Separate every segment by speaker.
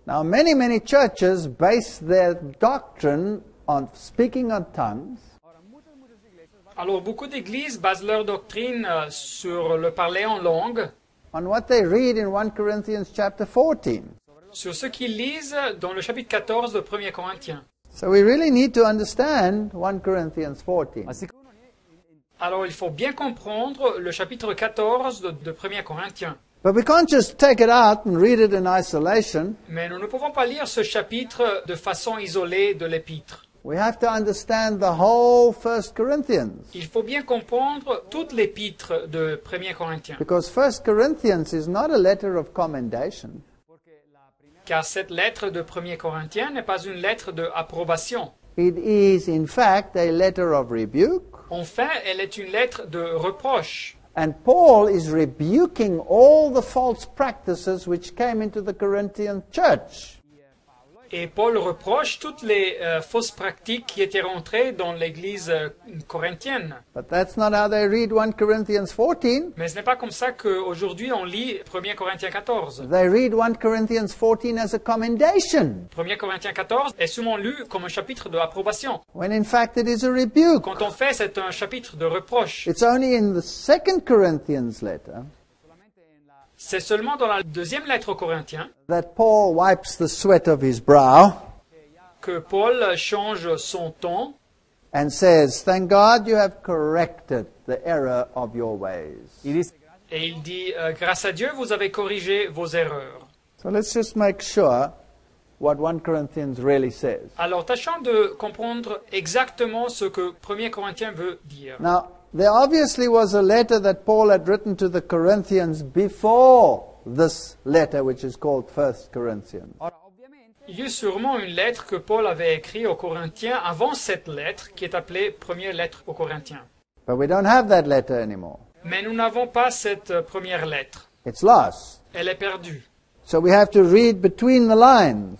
Speaker 1: Now, many churches base their doctrine on speaking in tongues.
Speaker 2: Alors, beaucoup d'églises basent leur doctrine sur le parler en langue,
Speaker 1: On what they read in 1 Corinthians chapter 14.
Speaker 2: sur ce qu'ils lisent dans le chapitre 14 de 1 Corinthiens.
Speaker 1: So we really need to understand 1 Corinthians 14.
Speaker 2: Alors, il faut bien comprendre le chapitre 14 de 1 Corinthiens.
Speaker 1: But we can't just take it out and read it in isolation.
Speaker 2: Mais nous ne pouvons pas lire ce chapitre de façon isolée de l'épître.
Speaker 1: We have to understand the whole 1 Corinthians.
Speaker 2: Il faut bien comprendre toute l'épître de 1 Corinthiens.
Speaker 1: Because 1 Corinthians is not a letter of commendation.
Speaker 2: Car cette lettre de 1 Corinthiens n'est pas une lettre d'approbation.
Speaker 1: It is, in fact, a letter of rebuke.
Speaker 2: Enfin, elle est une lettre de reproche.
Speaker 1: And Paul is rebuking all the false practices which came into the Corinthian church.
Speaker 2: Et Paul reproche toutes les fausses pratiques qui étaient rentrées dans l'église corinthienne.
Speaker 1: But that's not how they read 1 Corinthians 14.
Speaker 2: Mais ce n'est pas comme ça qu'aujourd'hui on lit 1 Corinthiens 14.
Speaker 1: They read 1 Corinthians 14 as a commendation,
Speaker 2: 1 Corinthiens 14 est souvent lu comme un chapitre d'approbation.
Speaker 1: when in fact it is a rebuke.
Speaker 2: Quand on fait, c'est un chapitre de reproche.
Speaker 1: It's only in the 2 Corinthians letter
Speaker 2: C'est seulement dans la deuxième lettre aux Corinthiens
Speaker 1: that Paul wipes the sweat of his brow
Speaker 2: que Paul change son ton
Speaker 1: and says, "Thank God you have corrected the error of your ways."
Speaker 2: et il dit grâce à Dieu, vous avez corrigé vos erreurs.
Speaker 1: So let's just make sure what 1 Corinthians really says.
Speaker 2: Alors, tâchons de comprendre exactement ce que 1 Corinthiens veut dire.
Speaker 1: Now, there obviously was a letter that Paul had written to the Corinthians before this letter, which is called 1 Corinthians.
Speaker 2: Il y eut sûrement une lettre que Paul avait écrite aux Corinthiens avant cette lettre, qui est appelée première lettre aux Corinthiens.
Speaker 1: But we don't have that letter anymore.
Speaker 2: Mais nous n'avons pas cette première lettre.
Speaker 1: It's lost.
Speaker 2: Elle est perdue.
Speaker 1: So we have to read between the lines.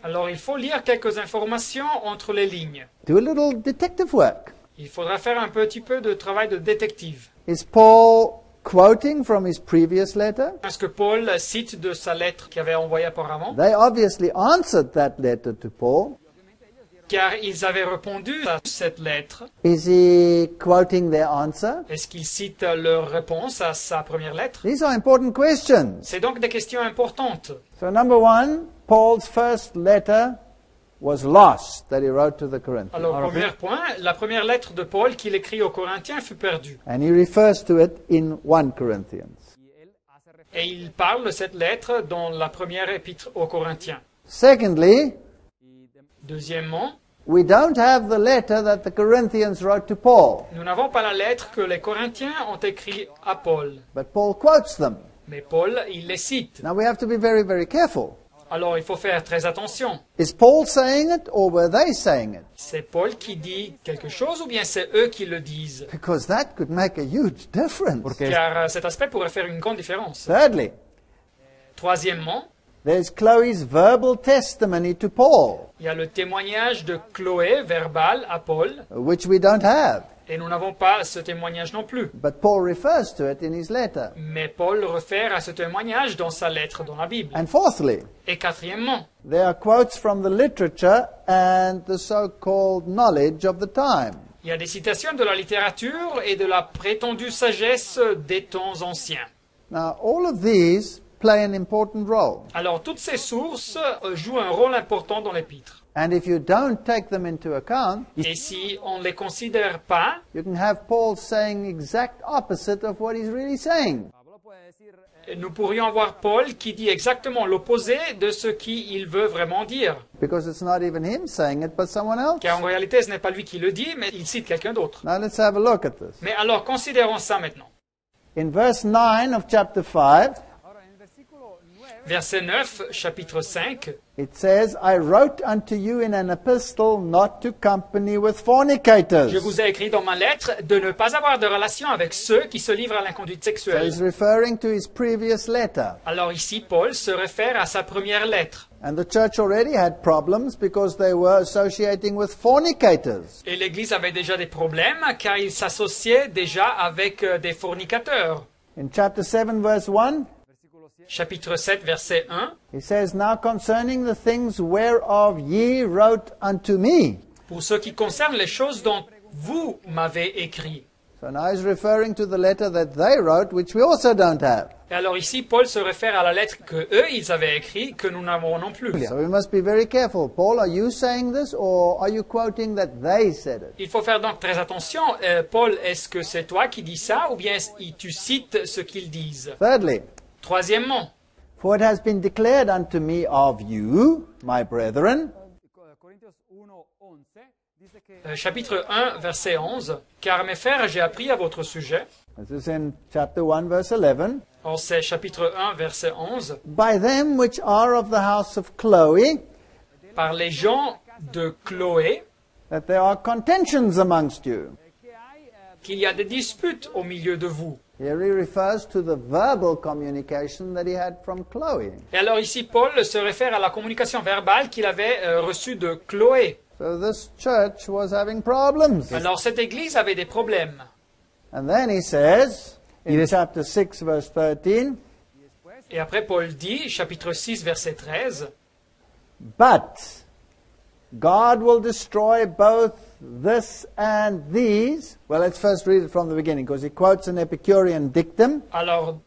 Speaker 2: Alors, il faut lire quelques informations entre les lignes.
Speaker 1: Do a little detective work.
Speaker 2: Il faudra faire un petit peu de travail de détective.
Speaker 1: Is Paul quoting from his previous letter?
Speaker 2: Est-ce que Paul cite de sa lettre qu'il avait envoyée auparavant?
Speaker 1: They obviously answered that letter to Paul.
Speaker 2: Car ils avaient répondu à cette lettre.
Speaker 1: Is he quoting their answer?
Speaker 2: Est-ce qu'ils citent leur réponse à sa première lettre?
Speaker 1: These are important questions.
Speaker 2: C'est donc des questions importantes.
Speaker 1: So number one, Paul's first letter was lost that he wrote to the Corinthians.
Speaker 2: Alors, premier point, la première lettre de Paul qu'il écrit aux Corinthiens fut perdue.
Speaker 1: And he refers to it in 1 Corinthians.
Speaker 2: Et il parle de cette lettre dans la première épître aux Corinthiens.
Speaker 1: Secondly,
Speaker 2: Deuxièmement,
Speaker 1: we don't have the letter that the Corinthians wrote to Paul,
Speaker 2: nous n'avons pas la lettre que les Corinthiens ont écrite à Paul.
Speaker 1: but Paul quotes them.
Speaker 2: Mais Paul, il les cite.
Speaker 1: Now we have to be very careful.
Speaker 2: Alors, il faut faire très attention.
Speaker 1: Is Paul saying it or were they saying it?
Speaker 2: C'est Paul qui dit quelque chose ou bien c'est eux qui le disent?
Speaker 1: Because that could make a huge difference.
Speaker 2: Car cet aspect pourrait faire une grande différence.
Speaker 1: Thirdly,
Speaker 2: Troisièmement,
Speaker 1: there's Chloe's verbal testimony to Paul,
Speaker 2: il y a le témoignage de Chloé, verbal, à Paul.
Speaker 1: which we don't have.
Speaker 2: Et nous n'avons pas ce témoignage non plus.
Speaker 1: But Paul refers to it in his letter.
Speaker 2: Mais Paul réfère à ce témoignage dans sa lettre dans la Bible.
Speaker 1: And fourthly,
Speaker 2: Et quatrièmement,
Speaker 1: there are quotes from the literature and the so-called knowledge of the time.
Speaker 2: il y a des citations de la littérature et de la prétendue sagesse des temps anciens.
Speaker 1: Now, all of these play an important role.
Speaker 2: Alors, toutes ces sources jouent un rôle important dans l'épître.
Speaker 1: And if you don't take them into account,
Speaker 2: Et si on ne les considère pas,
Speaker 1: you can have Paul saying exact opposite of what he's really saying.
Speaker 2: nous pourrions avoir Paul qui dit exactement l'opposé de ce qu'il veut vraiment dire.
Speaker 1: Because it's not even him saying it, but someone else.
Speaker 2: Car en réalité, ce n'est pas lui qui le dit, mais il cite quelqu'un d'autre.
Speaker 1: Now let's have a look at this.
Speaker 2: Mais alors, considérons ça maintenant.
Speaker 1: In verse 9 of chapter 5,
Speaker 2: Verset 9, chapitre 5,
Speaker 1: it says, I wrote unto you in an epistle not to company with fornicators.
Speaker 2: je vous ai écrit dans ma lettre de ne pas avoir de relation avec ceux qui se livrent à l'inconduite
Speaker 1: So
Speaker 2: sexuelle.
Speaker 1: he's referring to his previous letter.
Speaker 2: Alors ici, Paul se réfère à sa première lettre.
Speaker 1: And the church already had problems because they were associating with fornicators.
Speaker 2: Et l'Église avait déjà des problèmes car il s'associait déjà avec des fornicateurs.
Speaker 1: In chapter 7, verse 1,
Speaker 2: chapitre 7, verset 1.
Speaker 1: He says, Now concerning the things whereof ye wrote unto me.
Speaker 2: Pour ce qui concerne les choses dont vous m'avez écrit.
Speaker 1: So now he's referring to the letter that they wrote, which we also don't have.
Speaker 2: Et alors ici, Paul se réfère à la lettre que eux, ils avaient écrite, que nous n'avons non plus.
Speaker 1: So we must be very careful. Paul, are you saying this, or are you quoting that they said it?
Speaker 2: Il faut faire donc très attention. Paul, est-ce que c'est toi qui dis ça, ou bien tu cites ce qu'ils disent?
Speaker 1: Thirdly,
Speaker 2: Troisièmement,
Speaker 1: for it has been declared unto me of you, my brethren,
Speaker 2: chapitre 1, verset 11. Car mes frères, j'ai appris à votre sujet.
Speaker 1: this is in chapter 1, verse 11,
Speaker 2: Or c'est chapitre 1, verset 11.
Speaker 1: by them which are of the house of Chloe,
Speaker 2: Par les gens de Chloé,
Speaker 1: that there are contentions amongst you.
Speaker 2: qu'il y a des disputes au milieu de vous.
Speaker 1: Here he refers to the verbal communication that he had from Chloe.
Speaker 2: Et alors ici, Paul se réfère à la communication verbale qu'il avait reçue de Chloé.
Speaker 1: So this church was having problems.
Speaker 2: Alors cette église avait des problèmes.
Speaker 1: And then he says, in chapter 6, verse 13,
Speaker 2: Et après, Paul dit, chapitre 6, verset 13,
Speaker 1: But God will destroy both this and these. Well, let's first read it from the beginning, because he quotes an Epicurean dictum.
Speaker 2: alors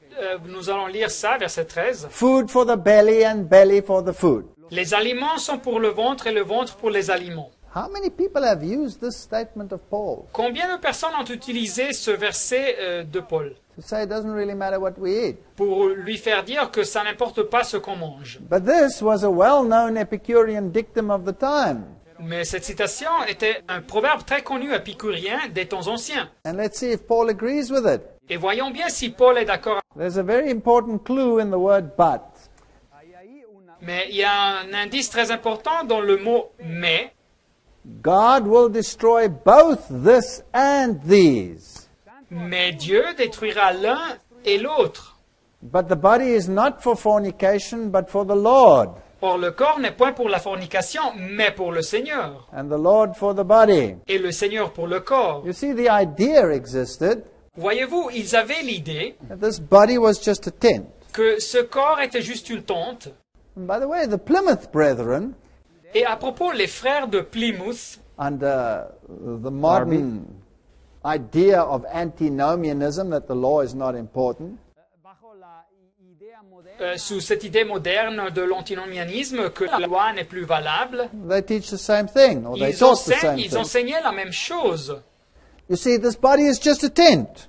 Speaker 2: nous allons lire ça, verset 13.
Speaker 1: Food for the belly and belly for the food.
Speaker 2: Les aliments sont pour le ventre et le ventre pour les aliments.
Speaker 1: How many people have used this statement of Paul
Speaker 2: Combien de personnes ont utilisé ce verset de Paul
Speaker 1: to say it doesn't really matter what we eat?
Speaker 2: pour lui faire dire que ça n'importe pas ce qu'on mange?
Speaker 1: But this was a well-known Epicurean dictum of the time.
Speaker 2: Mais cette citation était un proverbe très connu épicurien des temps anciens.
Speaker 1: And let's see if Paul agrees with it.
Speaker 2: Et voyons bien si Paul est d'accord.
Speaker 1: There's a very important clue in the word but.
Speaker 2: Mais il y a un indice très important dans le mot « mais ».
Speaker 1: God will destroy both this and these.
Speaker 2: Mais Dieu détruira l'un et l'autre.
Speaker 1: But the body is not for fornication, but for the Lord,
Speaker 2: Or le corps n'est point pour la fornication, mais pour le Seigneur.
Speaker 1: and the Lord for the body.
Speaker 2: Et le Seigneur pour le corps.
Speaker 1: You see, the idea existed
Speaker 2: Voyez-vous, ils avaient l'idée
Speaker 1: that this body was just a tent.
Speaker 2: que ce corps était juste une tente.
Speaker 1: And by the way, the Plymouth Brethren,
Speaker 2: Et à propos, les frères de Plymouth,
Speaker 1: under the modern idea of antinomianism, that the law is not important,
Speaker 2: sous cette idée moderne de l'antinomianisme, que la loi n'est plus valable,
Speaker 1: they teach the same thing, or they taught the same
Speaker 2: ils
Speaker 1: thing.
Speaker 2: enseignaient la même chose.
Speaker 1: You see, this body is just a tent.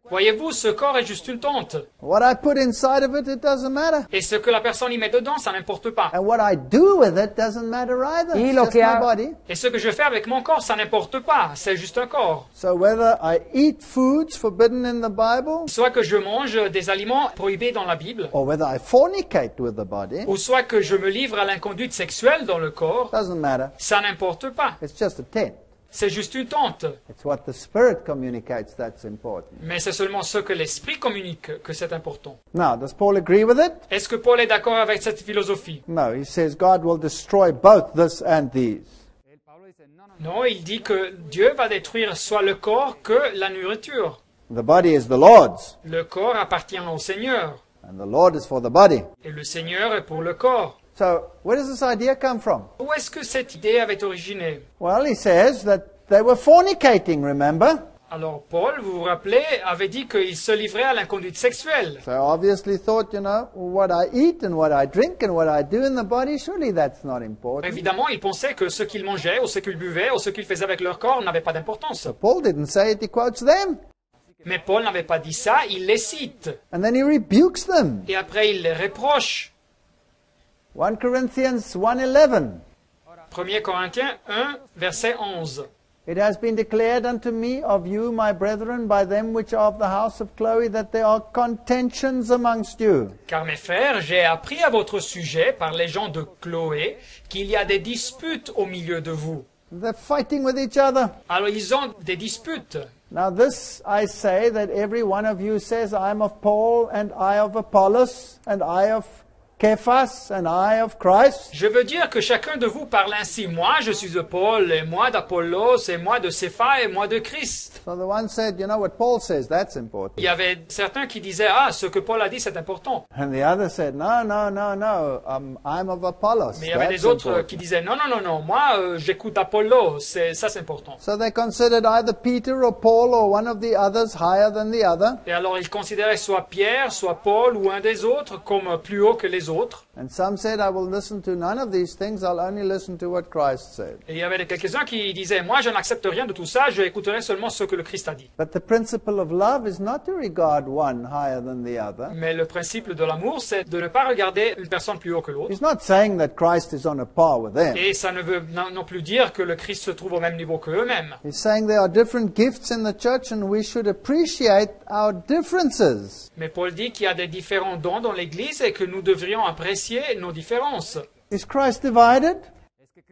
Speaker 2: Voyez-vous, ce corps est juste une tente.
Speaker 1: What I put inside of it, it doesn't matter.
Speaker 2: Et ce que la personne y met dedans, ça n'importe pas.
Speaker 1: And what I do with it doesn't matter either.
Speaker 3: Y
Speaker 1: It's
Speaker 3: lo
Speaker 1: just
Speaker 3: que
Speaker 1: my
Speaker 3: ha-
Speaker 1: body.
Speaker 2: Et ce que je fais avec mon corps, ça n'importe pas. C'est juste un corps.
Speaker 1: So whether I eat foods forbidden in the Bible,
Speaker 2: Soit que je mange des aliments prohibés dans la Bible,
Speaker 1: or whether I fornicate with the body,
Speaker 2: ou soit que je me livre à l'inconduite sexuelle dans le corps,
Speaker 1: doesn't matter.
Speaker 2: ça n'importe pas.
Speaker 1: It's just a tent.
Speaker 2: C'est juste une tente.
Speaker 1: It's what the Spirit communicates that's important.
Speaker 2: Mais c'est seulement ce que l'Esprit communique que c'est important.
Speaker 1: Now, does Paul agree with it?
Speaker 2: Est-ce que Paul est d'accord avec cette philosophie?
Speaker 1: No, he says God will destroy both this and these.
Speaker 2: Non, il dit que Dieu va détruire soit le corps que la nourriture.
Speaker 1: The body is the Lord's,
Speaker 2: Le corps appartient au Seigneur.
Speaker 1: and the Lord is for the body.
Speaker 2: Et le Seigneur est pour le corps.
Speaker 1: So, where does this idea come from?
Speaker 2: Où est-ce que cette idée avait originé?
Speaker 1: Well, he says that they were fornicating, remember?
Speaker 2: Alors Paul, vous vous rappelez, avait dit qu'il se livrait à l'inconduite sexuelle.
Speaker 1: So obviously thought, what I eat and what I drink and what I do in the body, surely that's not important.
Speaker 2: Évidemment, il pensait que ce qu'ils mangeaient, ou ce qu'ils buvaient, ou ce qu'ils faisaient avec leur corps n'avait pas d'importance.
Speaker 1: So Paul didn't say it, he quotes them.
Speaker 2: Mais Paul n'avait pas dit ça, il les cite.
Speaker 1: And then he rebukes them.
Speaker 2: Et après, il les reproche.
Speaker 1: 1 Corinthians 1:11.
Speaker 2: 1 Corinthiens 1, verset 11.
Speaker 1: It has been declared unto me of you, my brethren, by them which are of the house of Chloe, that there are contentions amongst you.
Speaker 2: Car mes frères, j'ai appris à votre sujet par les gens de Chloé qu'il y a des disputes au milieu de vous.
Speaker 1: They're fighting with each other.
Speaker 2: Alors ils ont des disputes.
Speaker 1: Now this I say, that every one of you says, I am of Paul, and I of Apollos, and I of Cephas and I of Christ.
Speaker 2: Je veux dire que chacun de vous parle ainsi. Moi, je suis de Paul, et moi d'Apollos, et moi de Cépha, et moi de Christ.
Speaker 1: So the one said, you know what Paul says, that's important.
Speaker 2: Il y avait certains qui disaient, ah, ce que Paul a dit, c'est important.
Speaker 1: And the other said, no, I'm of Apollos.
Speaker 2: Mais il y avait
Speaker 1: That's
Speaker 2: des autres
Speaker 1: important.
Speaker 2: qui disaient, non, moi, j'écoute Apollo, ça c'est important.
Speaker 1: So they considered either Peter or Paul or one of the others higher than the other.
Speaker 2: Et alors ils considéraient soit Pierre, soit Paul, ou un des autres, comme plus haut que les autres.
Speaker 1: And some said, I will listen to none of these things, I'll only listen to what Christ said.
Speaker 2: Et il y avait quelques-uns qui disaient, moi je n'accepte rien de tout ça, je écouterai seulement ce que le Christ a dit.
Speaker 1: But the principle of love is not to regard one higher than the other.
Speaker 2: Mais le principe de l'amour, c'est de ne pas regarder une personne plus haut que l'autre.
Speaker 1: He's not saying that Christ is on a par with them.
Speaker 2: Et ça ne veut non plus dire que le Christ se trouve au même niveau qu'eux-mêmes.
Speaker 1: He's saying there are different gifts in the church and we should appreciate our differences.
Speaker 2: Mais Paul dit qu'il y a des différents dons dans l'Église et que nous devrions apprécier nos différences.
Speaker 1: Is Christ divided?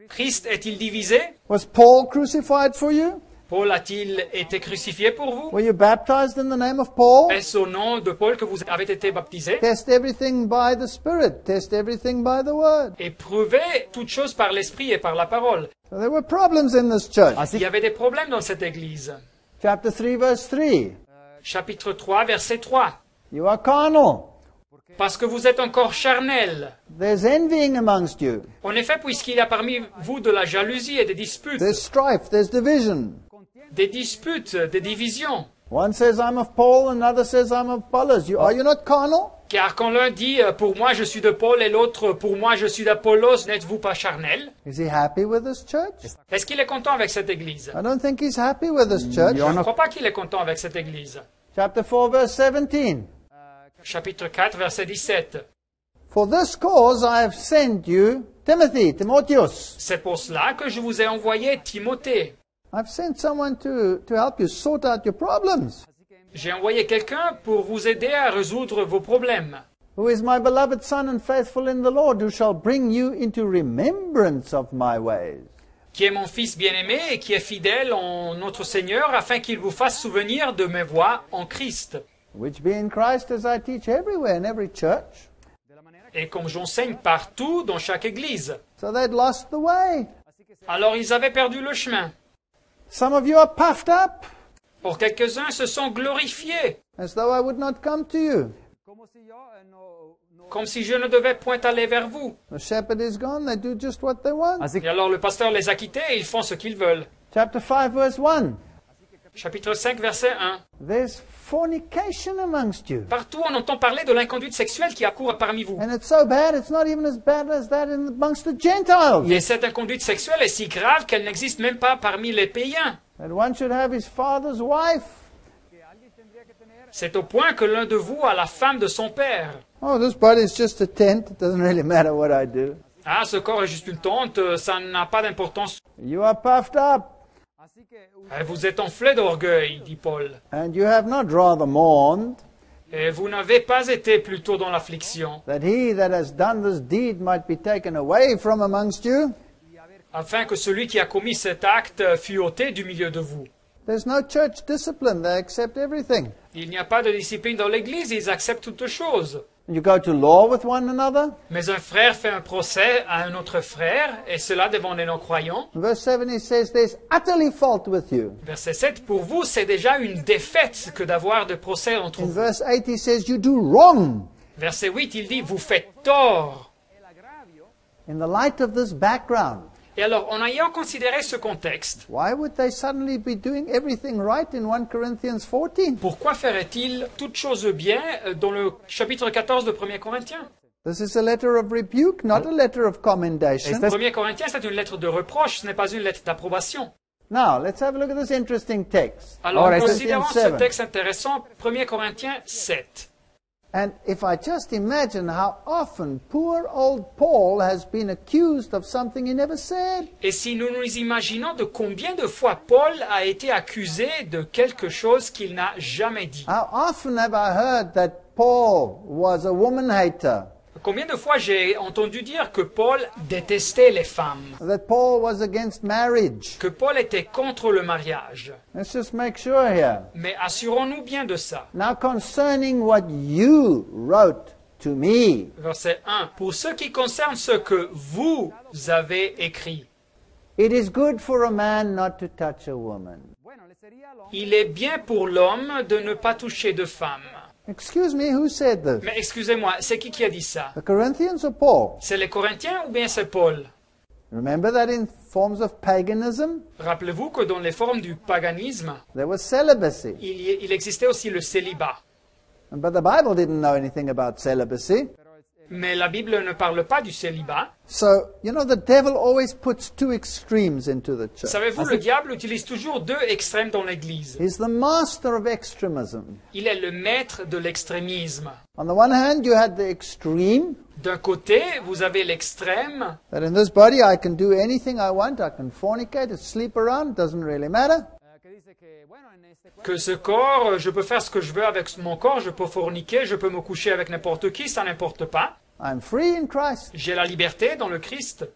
Speaker 2: Christ est-il divisé?
Speaker 1: Was Paul crucified for you?
Speaker 2: Paul a-t-il été crucifié pour vous?
Speaker 1: Were you baptized in the name of Paul?
Speaker 2: Est-ce au nom de Paul que vous avez été baptisés?
Speaker 1: Test everything by the Spirit. Test everything by the Word.
Speaker 2: Éprouvez toutes choses par l'Esprit et par la parole.
Speaker 1: So there were problems in this church.
Speaker 2: Il y avait des problèmes dans cette Église.
Speaker 1: Chapter 3, verse 3.
Speaker 2: Chapitre 3, verset 3.
Speaker 1: You are carnal.
Speaker 2: Parce que vous êtes encore charnels.
Speaker 1: There's envying amongst you.
Speaker 2: En effet, puisqu'il y a parmi vous de la jalousie et des disputes,
Speaker 1: There's strife. There's division.
Speaker 2: des divisions.
Speaker 1: One says, I'm of Paul, another says, I'm of Apollos. Are you not carnal?
Speaker 2: Car quand l'un dit pour moi je suis de Paul et l'autre pour moi je suis d'Apollos, n'êtes-vous pas charnels?
Speaker 1: Is he happy with this church?
Speaker 2: Est-ce qu'il est content avec cette Église?
Speaker 1: I don't think he's happy with this church.
Speaker 2: Je ne crois pas qu'il est content avec cette Église.
Speaker 1: Chapter 4, verse 17.
Speaker 2: Chapitre 4, verset 17.
Speaker 1: For this cause I have sent you Timotheus.
Speaker 2: C'est pour cela que je vous ai envoyé Timothée.
Speaker 1: I've sent someone to help you sort out your problems.
Speaker 2: J'ai envoyé quelqu'un pour vous aider à résoudre vos problèmes.
Speaker 1: Who is my beloved son and faithful in the Lord, who shall bring you into remembrance of my ways.
Speaker 2: Qui est mon fils bien-aimé et qui est fidèle en notre Seigneur, afin qu'il vous fasse souvenir de mes voies en Christ.
Speaker 1: Which be in Christ as I teach everywhere in every church.
Speaker 2: Et comme j'enseigne partout dans chaque église.
Speaker 1: So they'd lost the way.
Speaker 2: Alors ils avaient perdu le chemin.
Speaker 1: Some of you are puffed up,
Speaker 2: Pour quelques-uns se sont glorifiés,
Speaker 1: as though I would not come to you.
Speaker 2: comme si je ne devais point aller vers vous.
Speaker 1: The shepherd is gone, they do just what they want.
Speaker 2: Et alors le pasteur les a quittés et ils font ce qu'ils veulent.
Speaker 1: Chapter 5, verse 1.
Speaker 2: Chapitre 5, verset 1.
Speaker 1: There's fornication amongst you.
Speaker 2: Partout on entend parler de l'inconduite sexuelle qui accourt parmi vous.
Speaker 1: And it's so bad, it's not even as bad as that amongst the Gentiles.
Speaker 2: Et cette inconduite sexuelle est si grave qu'elle n'existe même pas parmi les païens.
Speaker 1: That one should have his father's wife.
Speaker 2: C'est au point que l'un de vous a la femme de son père.
Speaker 1: Oh, this body's just a tent. It doesn't really matter what I do.
Speaker 2: Ah, ce corps est juste une tente, ça n'a pas d'importance.
Speaker 1: You are puffed up,
Speaker 2: Vous êtes enflés d'orgueil, dit Paul.
Speaker 1: and you have not rather mourned
Speaker 2: Et vous n'avez pas été plutôt dans l'affliction,
Speaker 1: that he that has done this deed might be taken away from amongst you.
Speaker 2: afin que celui qui a commis cet acte fût ôté du milieu de vous.
Speaker 1: There's no church discipline. They accept everything.
Speaker 2: Il n'y a pas de discipline dans l'Église, ils acceptent toutes choses.
Speaker 1: You go to law with one another.
Speaker 2: Mais un frère fait un procès à un autre frère, et cela devant les non-croyants.
Speaker 1: In verse 7 he says there's utterly fault with you.
Speaker 2: Verset 7, pour vous, c'est déjà une défaite que d'avoir de procès entre
Speaker 1: In
Speaker 2: vous.
Speaker 1: verse 8 he says you do wrong.
Speaker 2: Verset 8, il dit, vous faites tort.
Speaker 1: In the light of this background,
Speaker 2: Et alors, en ayant considéré ce contexte,
Speaker 1: why would they suddenly be doing everything right in 1 Corinthians 14?
Speaker 2: pourquoi ferait-il toutes choses bien dans le chapitre 14 de 1 Corinthiens?
Speaker 1: This is a letter of rebuke, not a letter of commendation.
Speaker 2: 1 Corinthiens, c'est une lettre de reproche, ce n'est pas une lettre d'approbation.
Speaker 1: Now, let's have a look at this interesting text.
Speaker 2: Alors,
Speaker 1: All
Speaker 2: considérons
Speaker 1: Corinthians
Speaker 2: ce
Speaker 1: 7.
Speaker 2: texte intéressant, 1 Corinthiens 7.
Speaker 1: And if I just imagine how often poor old Paul has been accused of something he never said.
Speaker 2: Et si nous nous imaginons de combien de fois Paul a été accusé de quelque chose qu'il n'a jamais dit.
Speaker 1: How often have I heard that Paul was a woman hater,
Speaker 2: Combien de fois j'ai entendu dire que Paul détestait les femmes,
Speaker 1: that Paul was against marriage?
Speaker 2: que Paul était contre le mariage.
Speaker 1: Let's just make sure here.
Speaker 2: Mais assurons-nous bien de ça.
Speaker 1: Now concerning what you wrote to me.
Speaker 2: Verset 1. Pour ce qui concerne ce que vous avez écrit,
Speaker 1: It is good for a man not to touch a woman.
Speaker 2: il est bien pour l'homme de ne pas toucher de femme.
Speaker 1: Excuse me, who said this?
Speaker 2: Mais excusez-moi, c'est qui a dit ça?
Speaker 1: The Corinthians or Paul?
Speaker 2: C'est les Corinthiens ou bien c'est Paul?
Speaker 1: Remember that in forms of paganism,
Speaker 2: Rappelez-vous que dans les formes du paganisme,
Speaker 1: there was celibacy.
Speaker 2: il existait aussi le célibat.
Speaker 1: But the Bible didn't know anything about celibacy.
Speaker 2: Mais la Bible ne parle pas du célibat.
Speaker 1: So, you know, the devil always puts two extremes into the church.
Speaker 2: Savez-vous, le diable utilise toujours deux extrêmes dans l'Église.
Speaker 1: He's the master of extremism.
Speaker 2: Il est le maître de l'extrémisme.
Speaker 1: On the one hand, you had the extreme,
Speaker 2: D'un côté, vous avez l'extrême,
Speaker 1: that in this body I can do anything I want, I can fornicate, sleep around, it doesn't really matter.
Speaker 2: que ce corps, je peux faire ce que je veux avec mon corps, je peux forniquer, je peux me coucher avec n'importe qui, ça n'importe pas.
Speaker 1: I'm free in Christ.
Speaker 2: J'ai la liberté dans le Christ.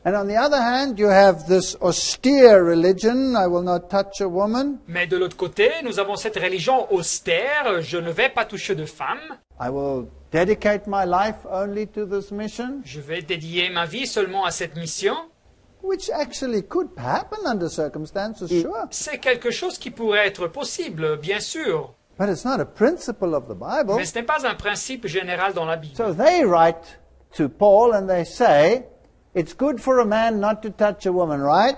Speaker 1: And on the other hand, you have this austere religion, I will not touch a woman.
Speaker 2: Mais de l'autre côté, nous avons cette religion austère, je ne vais pas toucher de femme,
Speaker 1: I will dedicate my life only to this mission,
Speaker 2: je vais dédier ma vie seulement à cette mission.
Speaker 1: which actually could happen under circumstances, sure.
Speaker 2: C'est quelque chose qui pourrait être possible, bien sûr.
Speaker 1: But it's not a principle of the Bible.
Speaker 2: Mais ce n'est pas un principe général dans la Bible.
Speaker 1: So they write to Paul and they say, it's good for a man not to touch a woman, right?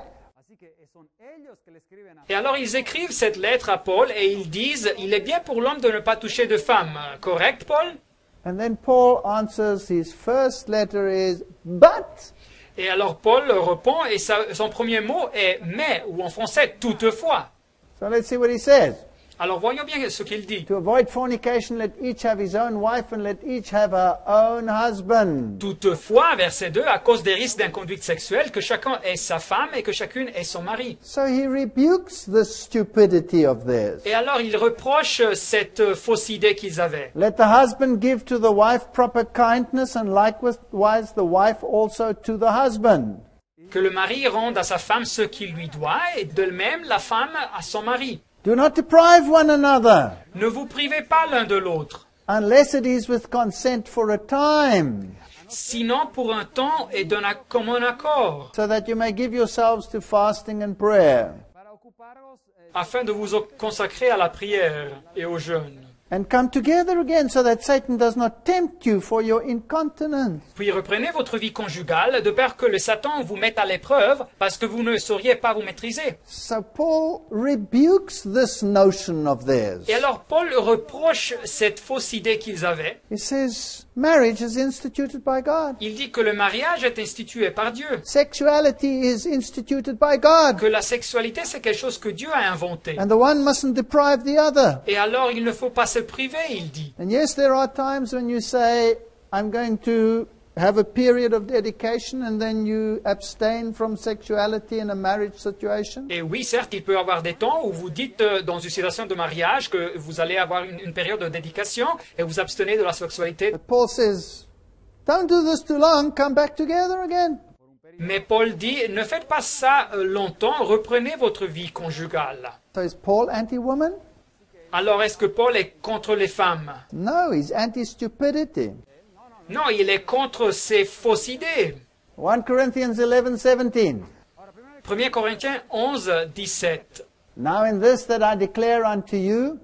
Speaker 2: Et alors ils écrivent cette lettre à Paul et ils disent, il est bien pour l'homme de ne pas toucher de femme. Correct, Paul?
Speaker 1: And then Paul answers, his first letter is, but.
Speaker 2: Et alors Paul répond et son premier mot est mais, ou en français toutefois.
Speaker 1: So let's see what he says.
Speaker 2: Alors voyons bien ce qu'il dit.
Speaker 1: To avoid fornication, let each have his own wife and let each have her own husband.
Speaker 2: Toutefois, verset 2, à cause des risques d'inconduite sexuelle, que chacun ait sa femme et que chacune ait son mari.
Speaker 1: So he rebukes the stupidity of theirs.
Speaker 2: Et alors il reproche cette fausse idée qu'ils avaient.
Speaker 1: Let the husband give to the wife proper kindness and likewise the wife also to the husband.
Speaker 2: Que le mari rende à sa femme ce qu'il lui doit et de même la femme à son mari.
Speaker 1: Do not deprive one another,
Speaker 2: Ne vous privez pas l'un de l'autre,
Speaker 1: unless it is with consent for a time,
Speaker 2: sinon pour un temps et d'un commun accord,
Speaker 1: so that you may give yourselves to fasting and prayer,
Speaker 2: afin de vous consacrer à la prière et au jeûne.
Speaker 1: and come together again, so that Satan does not tempt you for your incontinence.
Speaker 2: Puis reprenez votre vie conjugale, de peur que le Satan vous mette à l'épreuve, parce que vous ne sauriez pas vous maîtriser.
Speaker 1: So Paul rebukes this notion of theirs.
Speaker 2: Et alors Paul reproche cette fausse idée qu'ils avaient.
Speaker 1: He says, marriage is instituted by God.
Speaker 2: Il dit que le mariage est institué par Dieu,
Speaker 1: Sexuality is instituted by God.
Speaker 2: que la sexualité c'est quelque chose que Dieu a inventé.
Speaker 1: And the one mustn't deprive the other.
Speaker 2: Et alors il ne faut pas se priver, il dit.
Speaker 1: And yes, there are times when you say, I'm going to have a period of dedication, and then you abstain from sexuality in a marriage situation.
Speaker 2: Et oui, certes, il peut y avoir des temps où vous dites dans une situation de mariage que vous allez avoir une période de dédication et vous abstenez de la sexualité.
Speaker 1: But Paul says, don't do this too long, come back together again.
Speaker 2: Mais Paul dit, ne faites pas ça longtemps, reprenez votre vie conjugale.
Speaker 1: So is Paul anti-woman?
Speaker 2: Alors est-ce que Paul est contre les femmes?
Speaker 1: No, he's anti-stupidity.
Speaker 2: Non, il est contre ces fausses idées.
Speaker 1: 1 Corinthians 11:17.
Speaker 2: 1 Corinthiens 11, 17.
Speaker 1: Now in this that I declare unto you,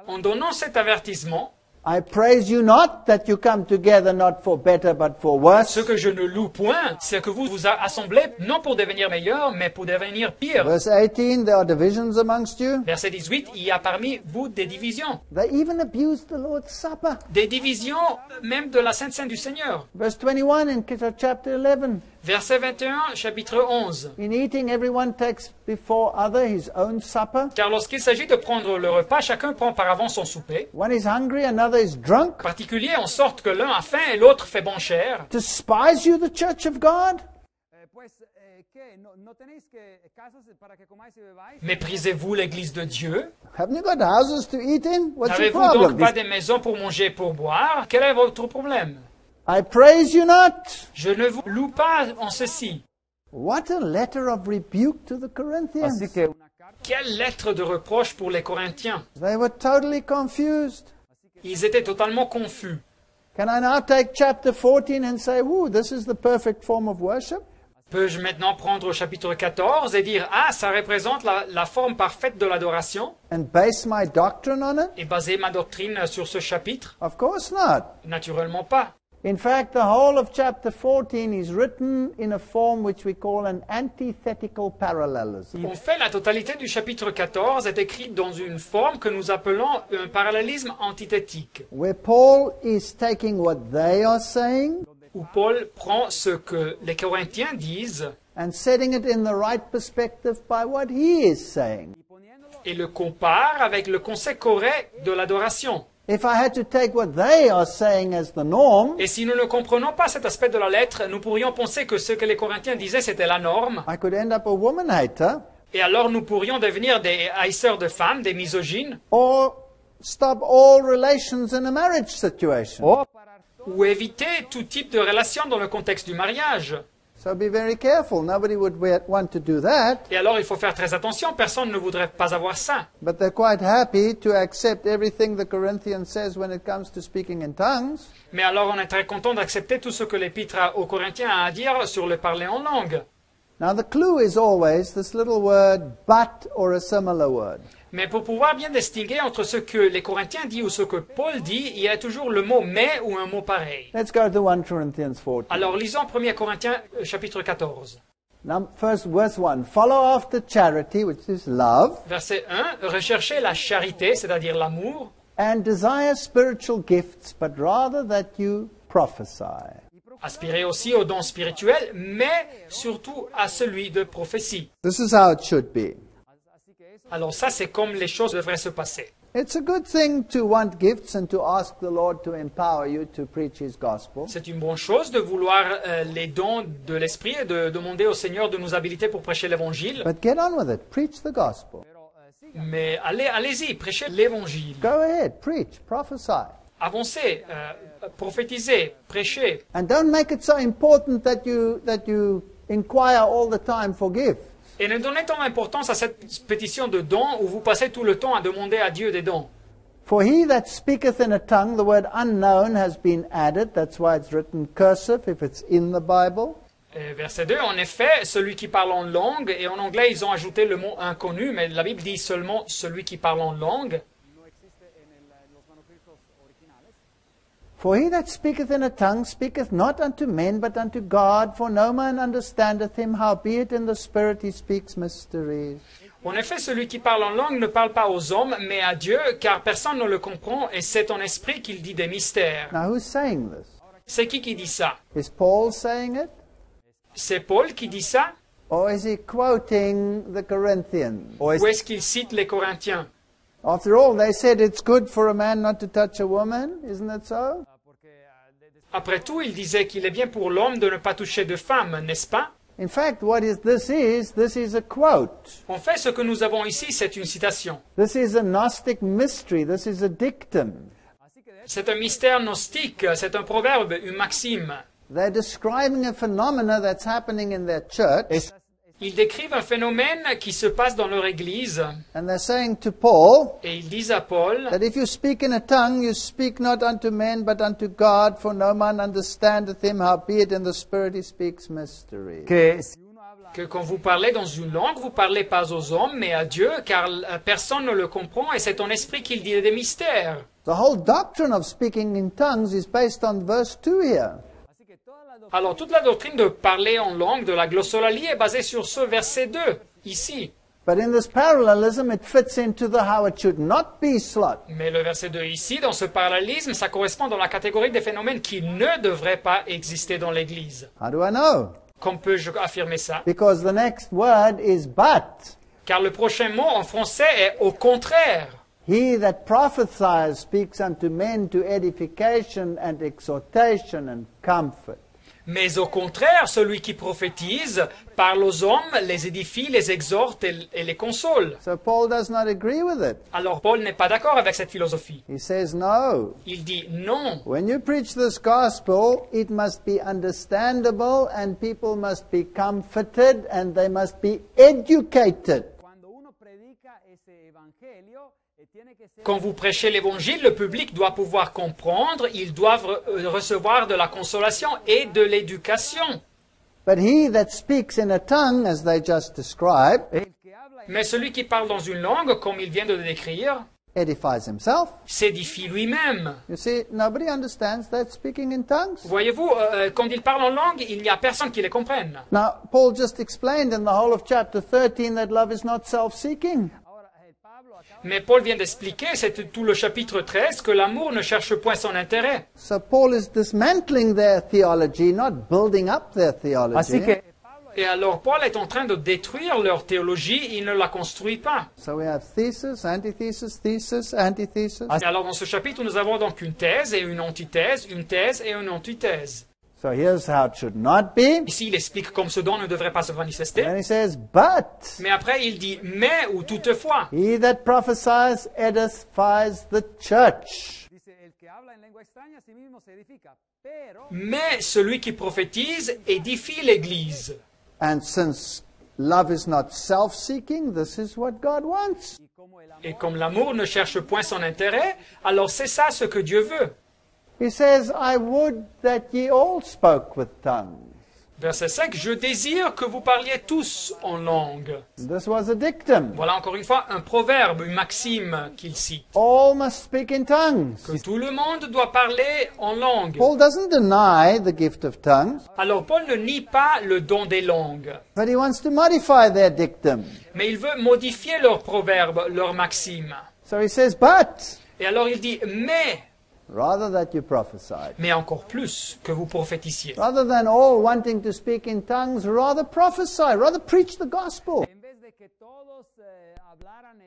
Speaker 2: En donnant cet avertissement,
Speaker 1: I praise you not that you come together not for better but for worse.
Speaker 2: ce que je ne loue point, c'est que vous vous assemblez non pour devenir meilleur, mais pour devenir pire.
Speaker 1: Verse 18, there are divisions amongst you.
Speaker 2: Verset 18, il y a parmi vous des divisions.
Speaker 1: They even abuse the Lord's Supper.
Speaker 2: Des divisions même de la Sainte Seine du Seigneur.
Speaker 1: Verse 21 in chapter 11.
Speaker 2: Verset 21, chapitre 11.
Speaker 1: In eating, everyone takes before other his own supper.
Speaker 2: Car lorsqu'il s'agit de prendre le repas, chacun prend par avant son souper.
Speaker 1: One is hungry, another is drunk.
Speaker 2: En particulier, en sorte que l'un a faim et l'autre fait bon cher.
Speaker 1: Despise you the church of God?
Speaker 2: Méprisez-vous l'Église de Dieu?
Speaker 1: Haven't you got houses to eat in? What's your
Speaker 2: N'avez-vous donc
Speaker 1: problem?
Speaker 2: pas des maisons pour manger et pour boire? Quel est votre problème?
Speaker 1: I praise you not.
Speaker 2: Je ne vous loue pas en ceci.
Speaker 1: What a letter of rebuke to the Corinthians.
Speaker 2: Quelle lettre de reproche pour les Corinthiens.
Speaker 1: They were totally confused.
Speaker 2: Ils étaient totalement confus.
Speaker 1: Can I now take chapter 14 and say, "Woo, this is the perfect form of worship"?
Speaker 2: Peux-je maintenant prendre au chapitre 14 et dire, ah, ça représente la forme parfaite de l'adoration
Speaker 1: And base my doctrine on it?
Speaker 2: et baser ma doctrine sur ce chapitre?
Speaker 1: Of course not.
Speaker 2: Naturellement pas.
Speaker 1: In fact, the whole of chapter 14 is written in a form which we call an antithetical parallelism.
Speaker 2: En fait, la totalité du chapitre 14 est écrite dans une forme que nous appelons un parallélisme antithétique,
Speaker 1: Where Paul is taking what they are saying
Speaker 2: où Paul prend ce que les Corinthiens disent
Speaker 1: and setting it in the right perspective by what he is saying.
Speaker 2: et le compare avec le concept correct de l'adoration.
Speaker 1: If I had to take what they are saying as the norm,
Speaker 2: Et si nous ne comprenons pas cet aspect de la lettre, nous pourrions penser que ce que les Corinthiens disaient, c'était la norme.
Speaker 1: I could end up a woman hater
Speaker 2: Et alors nous pourrions devenir des haïsseurs de femmes, des misogynes,
Speaker 1: or stop all relations in a marriage situation.
Speaker 2: ou éviter tout type de relation dans le contexte du mariage.
Speaker 1: So be very careful. Nobody would want to do that,
Speaker 2: Et alors il faut faire très attention, personne ne voudrait pas avoir ça.
Speaker 1: but they're quite happy to accept everything the Corinthians says when it comes to speaking in tongues.
Speaker 2: Mais alors on est très content d'accepter tout ce que l'Épître aux Corinthiens a à dire sur le parler en langue.
Speaker 1: Now the clue is always this little word but or a similar word.
Speaker 2: Mais pour pouvoir bien distinguer entre ce que les Corinthiens disent ou ce que Paul dit, il y a toujours le mot « mais » ou un mot pareil.
Speaker 1: Let's go to 1 Corinthians 14.
Speaker 2: Alors lisons 1 Corinthiens chapitre 14.
Speaker 1: First, verse 1. Follow after charity, which is love,
Speaker 2: Verset 1, recherchez la charité, c'est-à-dire l'amour,
Speaker 1: and desire spiritual gifts, but rather that you prophesy.
Speaker 2: aspirez aussi aux dons spirituels, mais surtout à celui de prophétie.
Speaker 1: This is how it should be.
Speaker 2: Alors ça, c'est comme les choses devraient se passer.
Speaker 1: It's a good thing to want gifts and to ask the Lord to empower you to preach His gospel.
Speaker 2: C'est une bonne chose de vouloir les dons de l'Esprit et de demander au Seigneur de nous habiliter pour prêcher l'Évangile.
Speaker 1: But get on with it. Preach the gospel.
Speaker 2: Mais allez-y, prêchez l'Évangile.
Speaker 1: Go ahead. Preach. Prophesy.
Speaker 2: Avancez, prophétisez, prêchez.
Speaker 1: And don't make it so important that you inquire all the time for gifts.
Speaker 2: Et ne donnez tant d'importance à cette pétition de dons où vous passez tout le temps à demander à Dieu des dons.
Speaker 1: For he that speaketh in a tongue, the word unknown has been added. That's why it's written cursive if it's in the Bible.
Speaker 2: Verset 2, en effet, celui qui parle en langue, et en anglais ils ont ajouté le mot inconnu, mais la Bible dit seulement celui qui parle en langue.
Speaker 1: For he that speaketh in a tongue speaketh not unto men, but unto God, for no man understandeth him, howbeit in the Spirit he speaks mysteries.
Speaker 2: En effet, celui qui parle en langue ne parle pas aux hommes, mais à Dieu, car personne ne le comprend, et c'est en esprit qu'il dit des mystères.
Speaker 1: Now who's saying this?
Speaker 2: C'est qui dit ça?
Speaker 1: Is Paul saying it?
Speaker 2: C'est Paul qui dit ça?
Speaker 1: Or is he quoting the Corinthians?
Speaker 2: Ou est-ce qu'il cite les Corinthiens?
Speaker 1: After all, they said it's good for a man not to touch a woman, isn't it so?
Speaker 2: Après tout, il disait qu'il est bien pour l'homme de ne pas toucher de femme, n'est-ce pas?
Speaker 1: In fact, this is a quote.
Speaker 2: En fait, ce que nous avons ici, c'est une citation.
Speaker 1: This is a Gnostic mystery. This is a dictum.
Speaker 2: C'est un mystère gnostique, c'est un proverbe, une maxime.
Speaker 1: They're describing a phenomena that's happening in their church.
Speaker 2: Ils décrivent un phénomène qui se passe dans leur église.
Speaker 1: And they're saying to Paul
Speaker 2: Et ils disent à Paul
Speaker 1: that if you speak in a tongue, you speak not unto men, but unto God, for no man understandeth him, howbeit in the Spirit he speaks mysteries.
Speaker 2: que quand vous parlez dans une langue, vous parlez pas aux hommes, mais à Dieu, car personne ne le comprend, et c'est ton esprit qu'il dit des mystères.
Speaker 1: The whole doctrine of speaking in tongues is based on verse 2 here.
Speaker 2: Alors toute la doctrine de parler en langue, de la glossolalie, est basée sur ce verset 2, ici.
Speaker 1: But in this parallelism, it fits into the how it should not be slot.
Speaker 2: Mais le verset 2 ici, dans ce parallélisme, ça correspond dans la catégorie des phénomènes qui ne devraient pas exister dans l'Église.
Speaker 1: How do I know?
Speaker 2: Comment peux-je affirmer ça?
Speaker 1: Because the next word is but.
Speaker 2: Car le prochain mot en français est au contraire.
Speaker 1: He that prophesies speaks unto men to edification and exhortation and comfort.
Speaker 2: Mais au contraire, celui qui prophétise parle aux hommes, les édifie, les exhorte et les console.
Speaker 1: So Paul does not agree with it.
Speaker 2: Alors Paul n'est pas d'accord avec cette philosophie.
Speaker 1: He says no.
Speaker 2: Il dit non.
Speaker 1: When you preach this gospel, it must be understandable and people must be comforted and they must be educated.
Speaker 3: Cuando uno predica ese evangelio,
Speaker 2: Quand vous prêchez l'évangile, le public doit pouvoir comprendre, ils doivent recevoir de la consolation et de l'éducation.
Speaker 1: But he that speaks in a tongue, as they just described,
Speaker 2: Mais celui qui parle dans une langue, comme il vient de le décrire,
Speaker 1: edifies himself.
Speaker 2: s'édifie lui-même.
Speaker 1: You see, nobody understands that speaking in tongues.
Speaker 2: Voyez-vous, quand il parle en langue, il n'y a personne qui les comprenne.
Speaker 1: Now, Paul just explained in the whole of chapter 13 that love is not self-seeking.
Speaker 2: Mais Paul vient d'expliquer, c'est tout le chapitre 13, que l'amour ne cherche point son intérêt.
Speaker 1: So Paul is dismantling their theology, not building up their theology.
Speaker 3: Así que
Speaker 2: Et alors Paul est en train de détruire leur théologie, il ne la construit pas.
Speaker 1: So we have thesis, antithesis, thesis, antithesis.
Speaker 2: Et alors dans ce chapitre, nous avons donc une thèse et une antithèse et une antithèse.
Speaker 1: So here's how it should not be.
Speaker 2: Ici, il explique comme ce don ne devrait pas se manifester.
Speaker 1: And he says, but
Speaker 2: Mais après, il dit « mais » ou « toutefois ».
Speaker 1: he that prophesies edifies the church.
Speaker 3: dice, el que habla en lengua extraña a sí mismo se edifica, pero
Speaker 2: Mais celui qui prophétise édifie l'Église.
Speaker 1: And since love is not self-seeking, this is what God wants.
Speaker 2: Et comme l'amour ne cherche point son intérêt, alors c'est ça ce que Dieu veut.
Speaker 1: He says, I would that ye all spoke with tongues.
Speaker 2: Verset 5, « Je désire que vous parliez tous en langue.
Speaker 1: This was a dictum. »
Speaker 2: Voilà encore une fois un proverbe, une maxime qu'il cite.
Speaker 1: All must speak in tongues.
Speaker 2: Que tout le monde doit parler en langue.
Speaker 1: Paul doesn't deny the gift of tongues,
Speaker 2: Alors Paul ne nie pas le don des langues,
Speaker 1: but he wants to modify their dictum.
Speaker 2: mais il veut modifier leur proverbe, leur maxime.
Speaker 1: So he says, but
Speaker 2: Et alors il dit «
Speaker 1: rather that you prophesy.
Speaker 2: mais encore plus que vous prophétisiez.
Speaker 1: Rather than all wanting to speak in tongues, rather prophesy, rather preach the gospel.
Speaker 3: en vez de que todos hablaran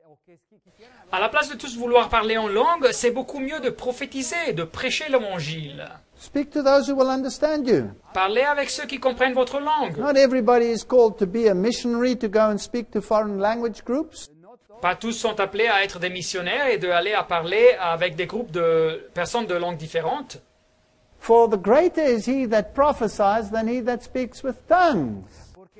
Speaker 3: o que quisieran hablar,
Speaker 2: À la place de tous vouloir parler en langue, c'est beaucoup mieux de prophétiser, de prêcher l'évangile.
Speaker 1: Speak to those who will understand you.
Speaker 2: Parlez avec ceux qui comprennent votre langue.
Speaker 1: Not everybody is called to be a missionary to go and speak to foreign language groups.
Speaker 2: Pas tous sont appelés à être des missionnaires et d'aller à parler avec des groupes de personnes de langues différentes.
Speaker 1: For the greater is he that prophesies than he that speaks with tongues,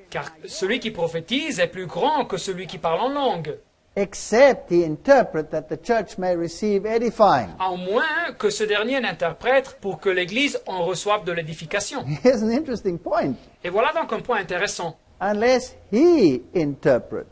Speaker 2: Car celui qui prophétise est plus grand que celui qui parle en langue,
Speaker 1: except he interpret that the church may receive edifying.
Speaker 2: à moins que ce dernier n'interprète pour que l'Église en reçoive de l'édification.
Speaker 1: Here's an interesting point.
Speaker 2: Et voilà donc un point intéressant.
Speaker 1: Unless he interpret.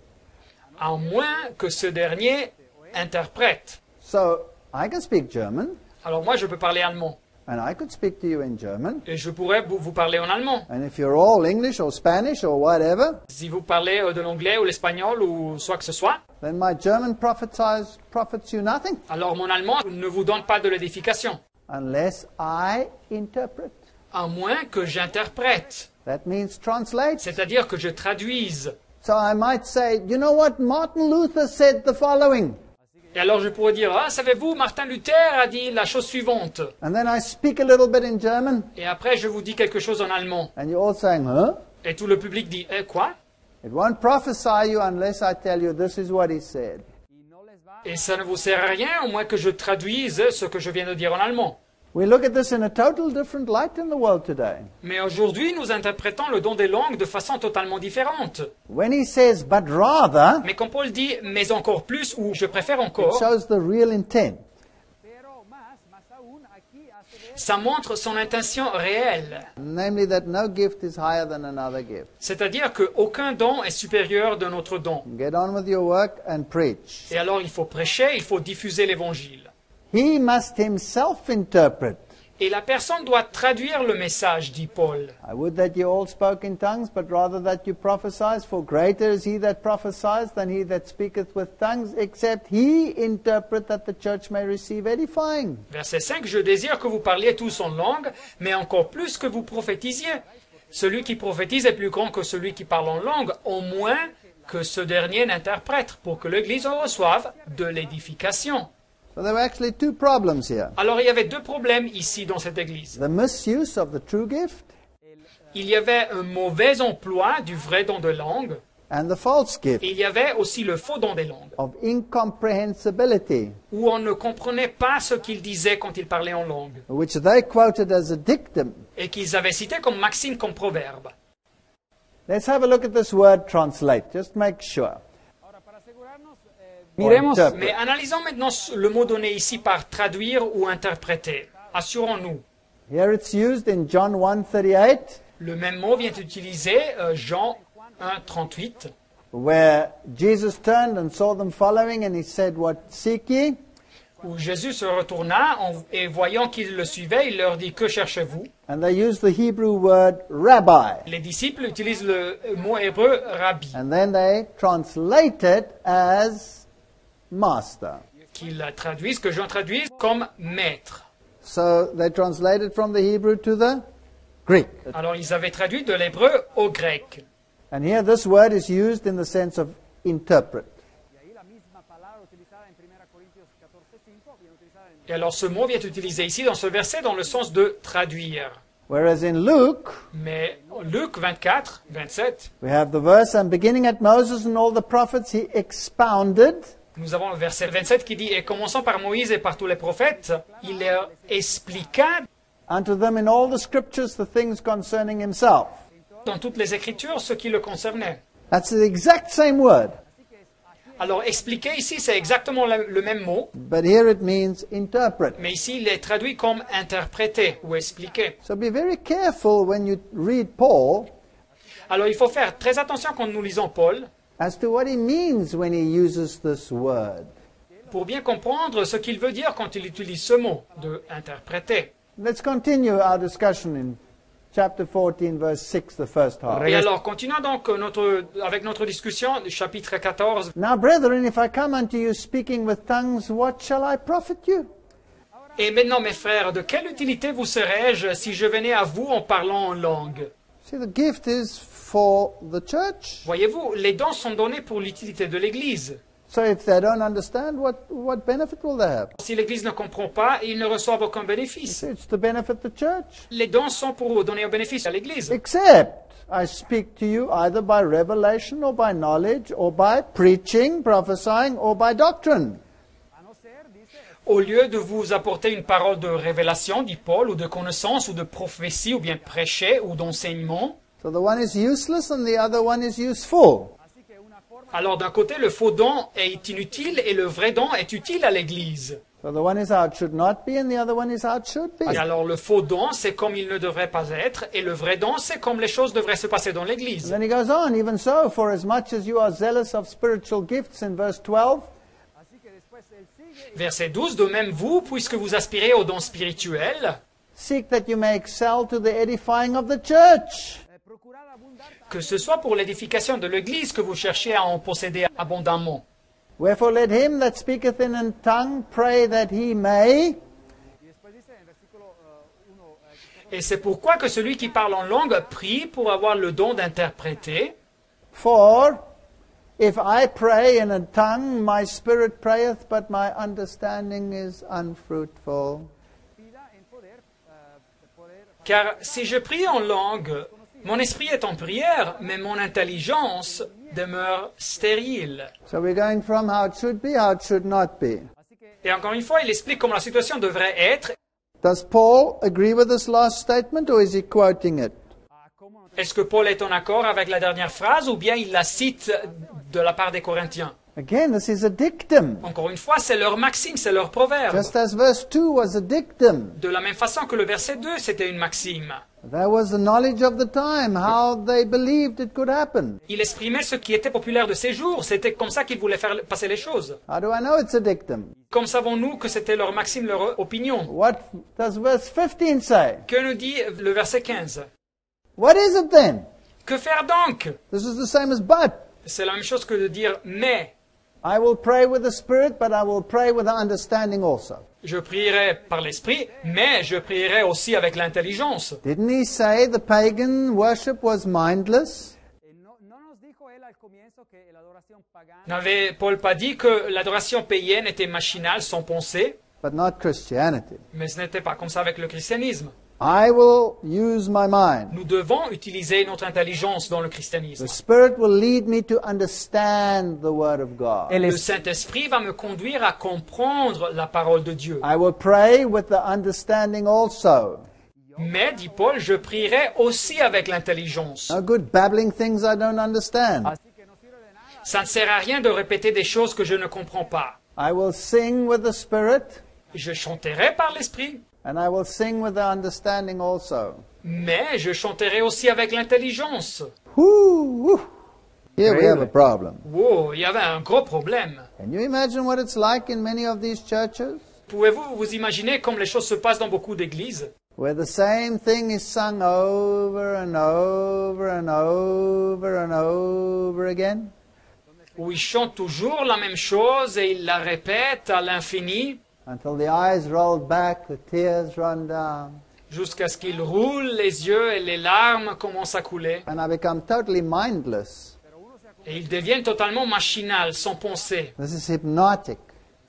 Speaker 2: À moins que ce dernier interprète.
Speaker 1: So I can speak German,
Speaker 2: Alors moi, je peux parler allemand.
Speaker 1: and I could speak to you in German.
Speaker 2: Et je pourrais vous parler en allemand.
Speaker 1: And if you're all English or Spanish or whatever,
Speaker 2: Si vous parlez de l'anglais ou l'espagnol ou soit que ce soit,
Speaker 1: then my German profits you nothing
Speaker 2: alors mon allemand ne vous donne pas de l'édification.
Speaker 1: unless I interpret.
Speaker 2: À moins que j'interprète.
Speaker 1: That means translate.
Speaker 2: C'est-à-dire que je traduise.
Speaker 1: So I might say, you know what, Martin Luther said the following.
Speaker 2: Et alors je pourrais dire, ah, savez-vous, Martin Luther a dit la chose suivante.
Speaker 1: And then I speak a little bit in German,
Speaker 2: Et après, je vous dis quelque chose en allemand.
Speaker 1: and you're all saying, huh?
Speaker 2: Et tout le public dit, quoi?
Speaker 1: It won't prophesy you unless I tell you this is what he said.
Speaker 2: Et ça ne vous sert à rien, au moins que je traduise ce que je viens de dire en allemand.
Speaker 1: We look at this in a total different light in the world today.
Speaker 2: Mais aujourd'hui, nous interprétons le don des langues de façon totalement différente.
Speaker 1: When he says, but rather,
Speaker 2: Mais quand Paul dit, mais encore plus, ou je préfère
Speaker 1: it
Speaker 2: encore,
Speaker 1: shows the real intent.
Speaker 3: pero más aún aquí hace ver
Speaker 2: ça montre son intention réelle.
Speaker 1: Namely, that no gift is higher than another gift.
Speaker 2: C'est-à-dire qu'aucun don est supérieur d'un autre don.
Speaker 1: Get on with your work and preach.
Speaker 2: Et alors, il faut prêcher, il faut diffuser l'évangile.
Speaker 1: He must himself interpret.
Speaker 2: Et la personne doit traduire le message, dit Paul.
Speaker 1: I would that you all spoke in tongues, but rather that you prophesied, for greater is he that prophesies than he that speaketh with tongues, except he interpret that the church may receive edifying.
Speaker 2: Verset 5, je désire que vous parliez tous en langue, mais encore plus que vous prophétisiez. Celui qui prophétise est plus grand que celui qui parle en langue, au moins que ce dernier n'interprète, pour que l'Église en reçoive de l'édification.
Speaker 1: So there were actually two problems here.
Speaker 2: Alors il y avait deux problèmes ici dans cette Église.
Speaker 1: The misuse of the true gift
Speaker 2: Il y avait un mauvais emploi du vrai don de langue,
Speaker 1: and the false gift
Speaker 2: et il y avait aussi le faux don des langues,
Speaker 1: of incomprehensibility,
Speaker 2: où on ne comprenait pas ce qu'il disait quand il parlait en langue,
Speaker 1: which they quoted as a dictum.
Speaker 2: et qu'ils avaient cité comme maxime, comme proverbe.
Speaker 1: Let's have a look at this word translate, just make sure.
Speaker 3: ahora para asegurarnos Miremos,
Speaker 1: interpret.
Speaker 2: Mais analysons maintenant le mot donné ici par traduire ou interpréter. Assurons-nous.
Speaker 1: Here it's used in John 1:38,
Speaker 2: Le même mot vient utiliser Jean 1, 38,
Speaker 1: where Jesus turned and saw them following, and he said, "What seek ye?"
Speaker 2: où Jésus se retourna et voyant qu'ils le suivaient, il leur dit, que cherchez-vous?
Speaker 1: And they used the Hebrew word rabbi,
Speaker 2: Les disciples utilisent le mot hébreu rabbi,
Speaker 1: and then they translate it as master.
Speaker 2: qu'ils traduisent, que Jean traduise comme maître.
Speaker 1: So they translated from the Hebrew to the Greek.
Speaker 2: Alors ils avaient traduit de l'hébreu au grec.
Speaker 1: And here this word is used in the sense of interpret.
Speaker 3: y ahí la misma palabra utilizada en 1 Corintios 14:5 viene utilizada en
Speaker 2: Et alors ce mot vient utilisé ici dans ce verset dans le sens de traduire.
Speaker 1: Whereas in Luke,
Speaker 2: Mais Luc 24, 27,
Speaker 1: we have the verse, and beginning at Moses and all the prophets, he expounded.
Speaker 2: nous avons le verset 27 qui dit, et commençant par Moïse et par tous les prophètes, il leur expliqua
Speaker 1: Unto them in all the scriptures the things concerning himself.
Speaker 2: dans toutes les Écritures ce qui le concernait.
Speaker 1: That's the exact same word,
Speaker 2: Alors expliquer ici, c'est exactement le même mot,
Speaker 1: but here it means interpret.
Speaker 2: mais ici il est traduit comme interpréter ou expliquer.
Speaker 1: So be very careful when you read Paul
Speaker 2: Alors il faut faire très attention quand nous lisons Paul
Speaker 1: as to what he means when he uses this word.
Speaker 2: pour bien comprendre ce qu'il veut dire quand il utilise ce mot de interpréter.
Speaker 1: Let's continue our discussion in chapter 14, verse 6, the first half.
Speaker 2: Et alors continuons donc avec notre discussion du chapitre 14.
Speaker 1: Now, brethren, if I come unto you speaking with tongues, what shall I profit you?
Speaker 2: Et maintenant mes frères, de quelle utilité vous serais-je si je venais à vous en parlant en langue?
Speaker 1: See, the gift is for the church.
Speaker 2: Voyez-vous, les dons sont donnés pour l'utilité de l'Église.
Speaker 1: So if they don't understand, what benefit will they have?
Speaker 2: Si l'Église ne comprend pas, ils ne reçoivent aucun bénéfice.
Speaker 1: See, it's to benefit the church.
Speaker 2: Les dons sont pour donner un bénéfice à l'Église.
Speaker 1: Except I speak to you either by revelation or by knowledge or by preaching, prophesying or by doctrine.
Speaker 2: Au lieu de vous apporter une parole de révélation, dit Paul, ou de connaissance, ou de prophétie, ou bien prêcher, ou d'enseignement,
Speaker 1: So the one is useless and the other one is useful.
Speaker 2: alors d'un côté, le faux don est inutile et le vrai don est utile à l'Église.
Speaker 1: So the one is how it should not be and the other one is how it should be.
Speaker 2: Et alors le faux don, c'est comme il ne devrait pas être, et le vrai don, c'est comme les choses devraient se passer dans l'Église.
Speaker 1: And then he goes on, even so, for as much as you are zealous of spiritual gifts, in verse 12,
Speaker 3: Así que después él sigue
Speaker 2: Verset 12, de même vous, puisque vous aspirez aux dons spirituels,
Speaker 1: seek that you may excel to the edifying of the church.
Speaker 3: procurad abundar
Speaker 2: que ce soit pour l'édification de l'Église que vous cherchez à en posséder abondamment.
Speaker 1: Wherefore let him that speaketh in a tongue pray that he may.
Speaker 3: y después dice en versículo 1
Speaker 2: Et c'est pourquoi que celui qui parle en langue prie pour avoir le don d'interpréter.
Speaker 1: For if I pray in a tongue, my spirit prayeth, but my understanding is unfruitful.
Speaker 3: pida en poder
Speaker 2: Car si je prie en langue, mon esprit est en prière, mais mon intelligence demeure stérile.
Speaker 1: So we're going from how it should be, how it should not be.
Speaker 2: Et encore une fois, il explique comment la situation devrait être.
Speaker 1: Does Paul agree with this last statement, or is he quoting it?
Speaker 2: Est-ce que Paul est en accord avec la dernière phrase ou bien il la cite de la part des Corinthiens?
Speaker 1: Again, this is a dictum.
Speaker 2: Encore une fois, c'est leur maxime, c'est leur proverbe.
Speaker 1: Just as verse 2 was a dictum.
Speaker 2: De la même façon que le verset 2, c'était une maxime.
Speaker 1: That was the knowledge of the time, how they believed it could happen.
Speaker 2: Il exprimait ce qui était populaire de ces jours. C'était comme ça qu'ils voulaient faire passer les choses.
Speaker 1: How do I know it's a dictum?
Speaker 2: Comme savons-nous que c'était leur maxime, leur opinion?
Speaker 1: What does verse 15 say?
Speaker 2: Que nous dit le verset 15?
Speaker 1: What is it then?
Speaker 2: Que faire donc?
Speaker 1: This is the same as but.
Speaker 2: C'est la même chose que de dire mais.
Speaker 1: I will pray with the Spirit, but I will pray with the understanding also.
Speaker 2: Je prierai par l'esprit, mais je prierai aussi avec l'intelligence.
Speaker 1: Didn't he say the pagan worship was mindless?
Speaker 3: no nos dijo él al comienzo que la adoración pagana
Speaker 2: N'avait Paul pas dit que l'adoration païenne était machinale, sans pensée?
Speaker 1: But not Christianity.
Speaker 2: Mais ce n'était pas comme ça avec le christianisme.
Speaker 1: I will use my mind.
Speaker 2: Nous devons utiliser notre intelligence dans le christianisme.
Speaker 1: The Spirit will lead me to understand the Word of God.
Speaker 3: el
Speaker 2: Le
Speaker 3: es-
Speaker 2: Saint-Esprit va me conduire à comprendre la parole de Dieu.
Speaker 1: I will pray with the understanding also.
Speaker 2: Mais, dit Paul, je prierai aussi avec l'intelligence.
Speaker 1: No good babbling things I don't understand.
Speaker 3: así que no sirve de nada
Speaker 2: Ça ne sert à rien de répéter des choses que je ne comprends pas.
Speaker 1: I will sing with the Spirit,
Speaker 2: Je chanterai par l'esprit,
Speaker 1: and I will sing with the understanding also.
Speaker 2: mais je chanterai aussi avec l'intelligence.
Speaker 1: Whoo, whoo. Here we have a problem.
Speaker 2: Wow, il y avait un gros problème.
Speaker 1: Can you imagine what it's like in many of these churches?
Speaker 2: Pouvez-vous vous imaginer comme les choses se passent dans beaucoup d'églises,
Speaker 1: Where the same thing is sung over and over and over and over again?
Speaker 2: où ils chantent toujours la même chose et ils la répètent à l'infini,
Speaker 1: Until the eyes roll back, the tears run down,
Speaker 2: jusqu'à ce qu'ils roulent les yeux et les larmes commencent à couler.
Speaker 1: and I become totally mindless.
Speaker 2: Et ils deviennent totalement machinales, sans penser.
Speaker 1: This is hypnotic.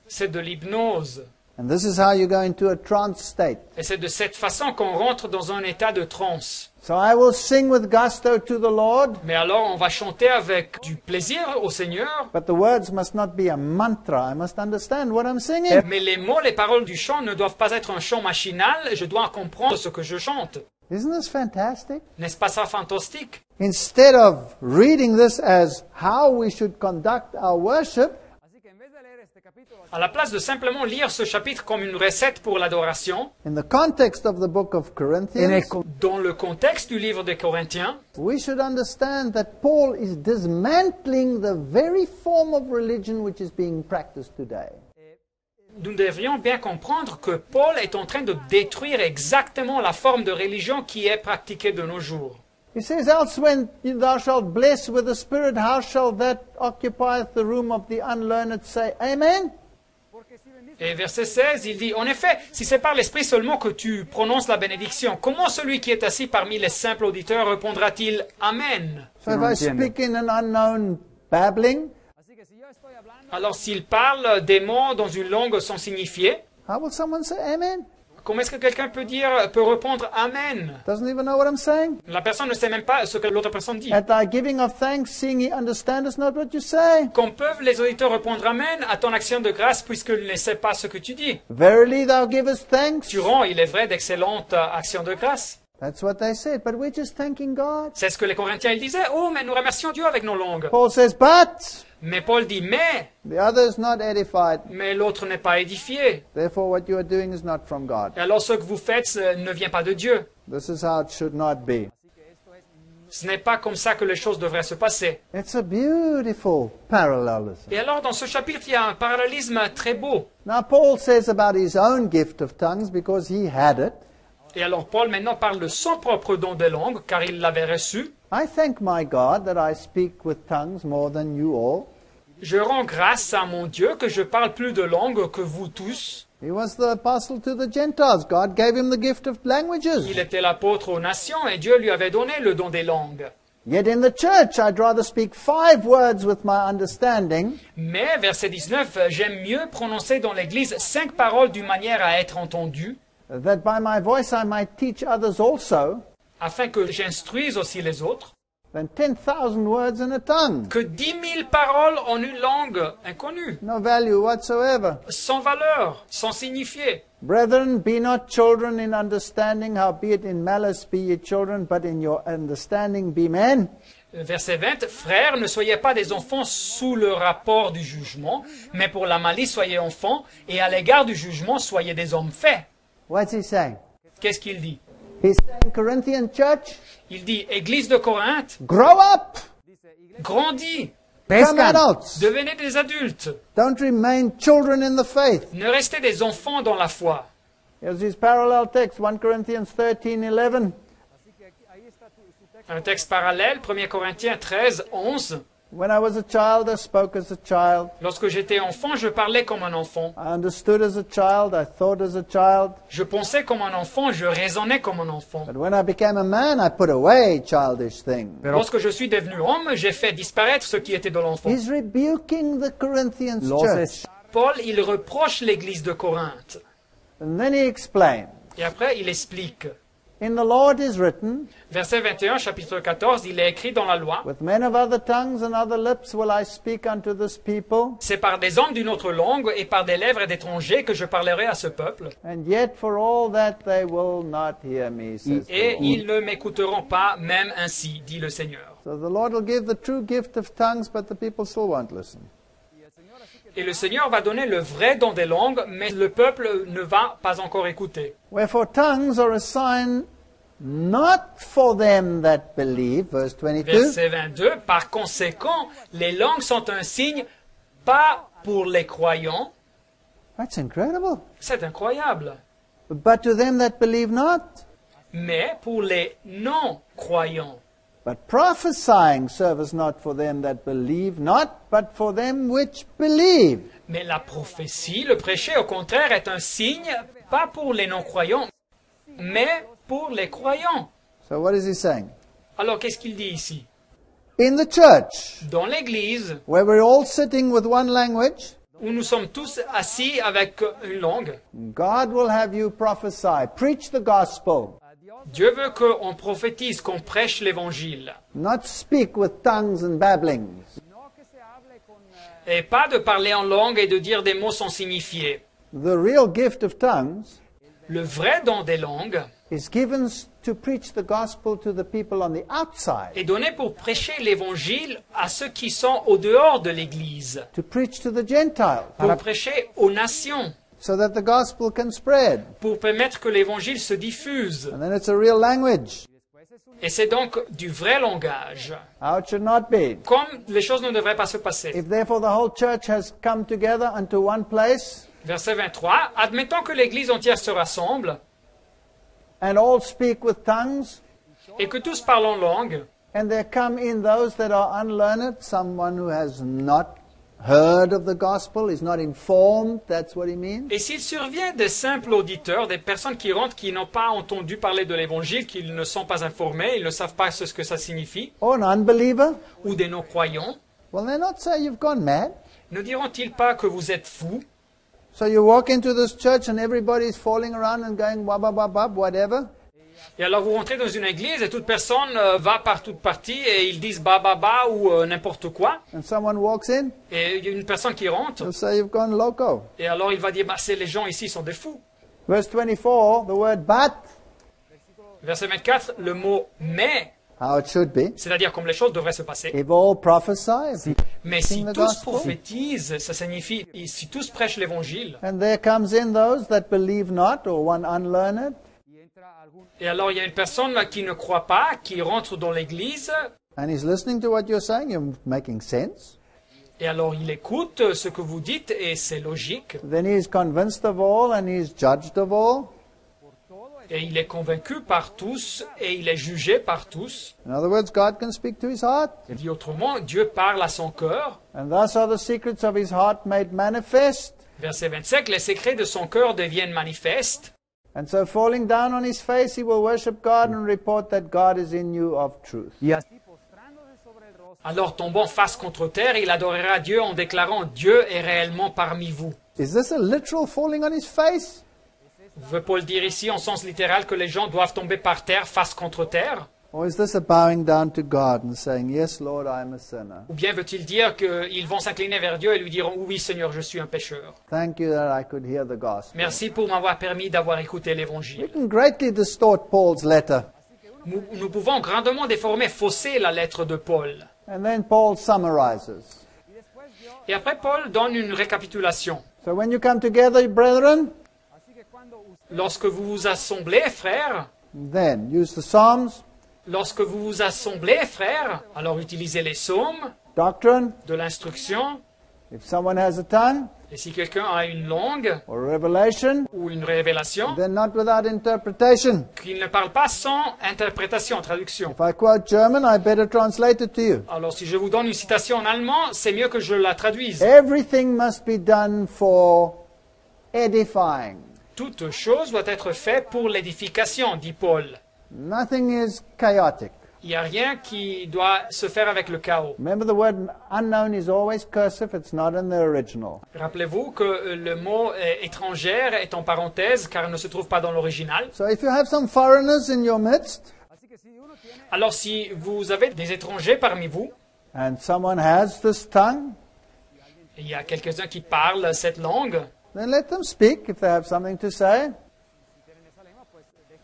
Speaker 2: C'est de l'hypnose.
Speaker 1: And this is how you go into a trance state.
Speaker 2: Et c'est de cette façon qu'on rentre dans un état de transe.
Speaker 1: So I will sing with gusto to the Lord,
Speaker 2: Mais alors on va chanter avec du plaisir au Seigneur.
Speaker 1: but the words must not be a mantra. I must understand what I'm singing.
Speaker 2: Mais les mots, les paroles du chant ne doivent pas être un chant machinal. Je dois comprendre ce que je chante.
Speaker 1: Isn't this fantastic?
Speaker 2: N'est-ce pas ça fantastique?
Speaker 1: Instead of reading this as how we should conduct our worship,
Speaker 3: Así que en vez de leer este capítulo,
Speaker 2: À la place de simplement lire ce chapitre comme une recette pour l'adoration,
Speaker 1: in the context of the book of Corinthians,
Speaker 2: dans le contexte du livre des Corinthiens,
Speaker 1: we should understand that Paul is dismantling the very form of religion which is being practiced today.
Speaker 2: nous devrions bien comprendre que Paul est en train de détruire exactement la forme de religion qui est pratiquée de nos jours.
Speaker 1: He says, else when thou shalt bless with the Spirit, how shall that occupieth the room of the unlearned say, Amen?
Speaker 2: Et verset 16, il dit, en effet, si c'est par l'Esprit seulement que tu prononces la bénédiction, comment celui qui est assis parmi les simples auditeurs répondra-t-il Amen?
Speaker 1: So if I speak in an unknown babbling,
Speaker 3: así que si yo estoy hablando,
Speaker 2: Alors s'il parle des mots dans une langue sans signifier,
Speaker 1: how will someone say Amen?
Speaker 2: comment est-ce que quelqu'un peut répondre Amen?
Speaker 1: Doesn't even know what I'm saying.
Speaker 2: La personne ne sait même pas ce que l'autre personne dit.
Speaker 1: At thy giving of thanks, seeing he understandeth not what you say.
Speaker 2: Comme peuvent les auditeurs répondre Amen à ton action de grâce puisqu'ils ne savent pas ce que tu dis?
Speaker 1: Verily thou givest thanks.
Speaker 2: Tu rends, il est vrai, d'excellentes actions de grâce.
Speaker 1: That's what they said, but we're just thanking God.
Speaker 2: C'est ce que les Corinthiens ils disaient. Oh, mais nous remercions Dieu avec nos langues.
Speaker 1: Paul says, but
Speaker 2: Mais Paul dit,
Speaker 1: the other is not edified.
Speaker 2: mais l'autre n'est pas édifié.
Speaker 1: Therefore what you are doing is not from God.
Speaker 2: Et alors ce que vous faites ne vient pas de Dieu.
Speaker 1: This is how it should not be.
Speaker 2: Ce n'est pas comme ça que les choses devraient se passer.
Speaker 1: It's a beautiful parallelism.
Speaker 2: Et alors dans ce chapitre, il y a un parallélisme très beau.
Speaker 1: Now Paul says about his own gift of tongues because he had it.
Speaker 2: Et alors Paul maintenant parle de son propre don de langue car il l'avait reçu.
Speaker 1: I thank my God that I speak with tongues more than you all.
Speaker 2: Je rends grâce à mon Dieu que je parle plus de langues que vous tous.
Speaker 1: He was the apostle to the Gentiles. God gave him the gift of languages.
Speaker 2: Il était l'apôtre aux nations et Dieu lui avait donné le don des langues.
Speaker 1: Yet in the church I'd rather speak 5 words with my understanding
Speaker 2: Mais, verset 19, j'aime mieux prononcer dans l'Église 5 paroles d'une manière à être entendu,
Speaker 1: that by my voice I might teach others also,
Speaker 2: afin que j'instruise aussi les autres,
Speaker 1: than 10,000 words in a tongue.
Speaker 2: que 10 000 paroles en une langue inconnue,
Speaker 1: No value whatsoever.
Speaker 2: sans valeur, sans signifier.
Speaker 1: Brethren, be not children in understanding, howbeit in malice be ye children, but in your understanding be men.
Speaker 2: Verset 20, frères, ne soyez pas des enfants sous le rapport du jugement, mais pour la malice soyez enfants, et à l'égard du jugement soyez des hommes faits.
Speaker 1: What's he saying?
Speaker 2: Qu'est-ce qu'il dit?
Speaker 1: He's saying, Corinthian church,
Speaker 2: Il dit, Église de Corinthe,
Speaker 1: grow up,
Speaker 2: grandis,
Speaker 1: become adults.
Speaker 2: devenez des adultes,
Speaker 1: Don't remain children in the faith.
Speaker 2: ne restez des enfants dans la foi.
Speaker 1: Here's his parallel text, 1 Corinthians 13:11.
Speaker 2: Un texte parallèle, 1 Corinthiens 13, 11.
Speaker 1: When I was a child, I spoke as a child.
Speaker 2: Lorsque j'étais enfant, je parlais comme un enfant.
Speaker 1: I understood as a child. I thought as a child.
Speaker 2: Je pensais comme un enfant, je raisonnais comme un enfant.
Speaker 1: But when I became a man, I put away childish things.
Speaker 2: Lorsque je suis devenu homme, j'ai fait disparaître ce qui était de l'enfant.
Speaker 1: He's rebuking the Corinthians church.
Speaker 2: Paul, il reproche l'église de Corinthe.
Speaker 1: And then he explains.
Speaker 2: Et après, il explique.
Speaker 1: In the law it is written,
Speaker 2: Verset 21, chapitre 14, il est écrit dans la loi,
Speaker 1: with men of other tongues and other lips will I speak unto this people,
Speaker 2: c'est par des hommes d'une autre langue et par des lèvres d'étrangers que je parlerai à ce peuple.
Speaker 1: and yet for all that they will not hear me, says the
Speaker 2: Et
Speaker 1: Lord.
Speaker 2: ils ne m'écouteront pas, même ainsi, dit le Seigneur.
Speaker 1: So the Lord will give the true gift of tongues, but the people still won't listen.
Speaker 2: Et le Seigneur va donner le vrai don des langues, mais le peuple ne va pas encore écouter.
Speaker 1: Wherefore tongues are a sign not for them that believe, verse 22,
Speaker 2: Verset 22, par conséquent, les langues sont un signe pas pour les croyants,
Speaker 1: that's incredible,
Speaker 2: c'est incroyable,
Speaker 1: but to them that believe not.
Speaker 2: mais pour les non-croyants.
Speaker 1: But prophesying serveth not for them that believe not, but for them which believe.
Speaker 2: Mais la prophétie, le prêcher, au contraire, est un signe pas pour les non-croyants, mais pour les croyants.
Speaker 1: So what is he saying?
Speaker 2: Alors, qu'est-ce qu'il dit ici?
Speaker 1: In the church,
Speaker 2: Dans l'Église,
Speaker 1: where we're all sitting with one language,
Speaker 2: où nous sommes tous assis avec une langue,
Speaker 1: God will have you prophesy, preach the gospel,
Speaker 2: Dieu veut qu'on prophétise, qu'on prêche l'Évangile,
Speaker 1: not speak with tongues and babblings.
Speaker 3: No que se hable con
Speaker 2: et pas de parler en langue et de dire des mots sans signifier.
Speaker 1: The real gift of tongues
Speaker 2: Le vrai don des langues
Speaker 1: is given to preach the gospel to the people on the outside,
Speaker 2: est donné pour prêcher l'Évangile à ceux qui sont au dehors de l'Église,
Speaker 1: to preach to the Gentiles,
Speaker 2: pour prêcher aux nations,
Speaker 1: so that the gospel can spread.
Speaker 2: pour permettre que l'Évangile se diffuse.
Speaker 1: And then it's a real language,
Speaker 2: Et c'est donc du vrai langage,
Speaker 1: how it should not be.
Speaker 2: comme les choses ne devraient pas se passer.
Speaker 1: If therefore the whole church has come together unto one place,
Speaker 2: Verset 23, admettons que l'Église entière se rassemble
Speaker 1: and all speak with tongues,
Speaker 2: et que tous parlent en langue,
Speaker 1: and there come in those that are unlearned, someone who has not heard of the gospel, is not informed, that's what he means.
Speaker 2: et s'il survient des simples auditeurs, des personnes qui rentrent, qui n'ont pas entendu parler de l'Évangile, qui ne sont pas informés, ils ne savent pas ce que ça signifie,
Speaker 1: Or an unbeliever,
Speaker 2: ou des non-croyants,
Speaker 1: well, they're not say you've gone mad.
Speaker 2: ne diront-ils pas que vous êtes fous?
Speaker 1: So you walk into this church and everybody's falling around and going wab wab wab wab, whatever.
Speaker 2: Et alors vous rentrez dans une église et toute personne va par toute partie et ils disent ba ba ba ou n'importe quoi.
Speaker 1: And someone walks in,
Speaker 2: Et il y a une personne qui rentre
Speaker 1: they'll say you've gone loco.
Speaker 2: et alors il va dire bah, c'est les gens ici sont des fous.
Speaker 1: Verse 24, the word but,
Speaker 2: Verset 24, le mot mais,
Speaker 1: how it should be.
Speaker 2: c'est-à-dire comme les choses devraient se passer.
Speaker 1: If all prophesy,
Speaker 2: Mais si
Speaker 1: the
Speaker 2: tous
Speaker 1: gospel.
Speaker 2: prophétisent, ça signifie si tous prêchent l'évangile.
Speaker 1: and there comes in those that believe not, or one unlearned,
Speaker 3: y entra algún
Speaker 2: Et alors il y a une personne là qui ne croit pas, qui rentre dans l'église
Speaker 1: and he's listening to what you're saying, you're making sense.
Speaker 2: et alors il écoute ce que vous dites et c'est logique.
Speaker 1: Then he's convinced of all and he's judged of all.
Speaker 2: Et il est convaincu par tous et il est jugé par tous.
Speaker 1: In other words, God can speak to his heart.
Speaker 2: Dit autrement, Dieu parle à son cœur.
Speaker 1: And thus are the secrets of his heart made manifest.
Speaker 2: Verset 25, les secrets de son cœur deviennent manifestes.
Speaker 1: And so falling down on his face, he will worship God and report that God is in you of truth.
Speaker 3: y así postrándose sobre el rostro
Speaker 2: Alors tombant face contre terre, il adorera Dieu en déclarant Dieu est réellement parmi vous.
Speaker 1: Is this a literal falling on his face?
Speaker 2: Veut Paul dire ici en sens littéral que les gens doivent tomber par terre, face contre terre?
Speaker 1: Or is this a bowing down to God and saying, Yes, Lord, I am a sinner.
Speaker 2: Ou bien veut-il dire qu'ils vont s'incliner vers Dieu et lui diront oui Seigneur, je suis un pécheur.
Speaker 1: Thank you that I could hear the gospel.
Speaker 2: Merci pour m'avoir permis d'avoir écouté
Speaker 1: We
Speaker 2: l'évangile.
Speaker 1: can greatly distort Paul's letter.
Speaker 2: Nous pouvons grandement déformer, fausser la lettre de Paul.
Speaker 1: And then Paul summarizes.
Speaker 2: Et après Paul donne une récapitulation.
Speaker 1: So when you come together, brethren,
Speaker 3: así que cuando usted
Speaker 2: Lorsque vous vous assemblez, frères,
Speaker 1: then use the Psalms,
Speaker 2: lorsque vous vous assemblez, frères, alors utilisez les psaumes,
Speaker 1: doctrine.
Speaker 2: de l'instruction,
Speaker 1: If someone has a tongue
Speaker 2: et si quelqu'un a une langue
Speaker 1: or a revelation,
Speaker 2: ou une révélation,
Speaker 1: then not without interpretation.
Speaker 2: qu'il ne parle pas sans interprétation, traduction.
Speaker 1: If I quote German, I better translate it to you.
Speaker 2: Alors si je vous donne une citation en allemand, c'est mieux que je la traduise.
Speaker 1: Everything must be done for edifying.
Speaker 2: Toute chose doit être faite pour l'édification, dit Paul.
Speaker 1: Nothing is chaotic.
Speaker 2: Il n'y a rien qui doit se faire avec le chaos.
Speaker 1: Remember, the word unknown is always cursive, it's not in the original.
Speaker 2: Rappelez-vous que le mot étrangère est en parenthèse car il ne se trouve pas dans l'original.
Speaker 1: So if you have some foreigners in your midst,
Speaker 3: Así que si uno tiene
Speaker 2: Alors si vous avez des étrangers parmi vous,
Speaker 1: and someone has this tongue,
Speaker 2: il y a quelques-uns qui parlent cette langue,
Speaker 1: then let them speak if they have something to say.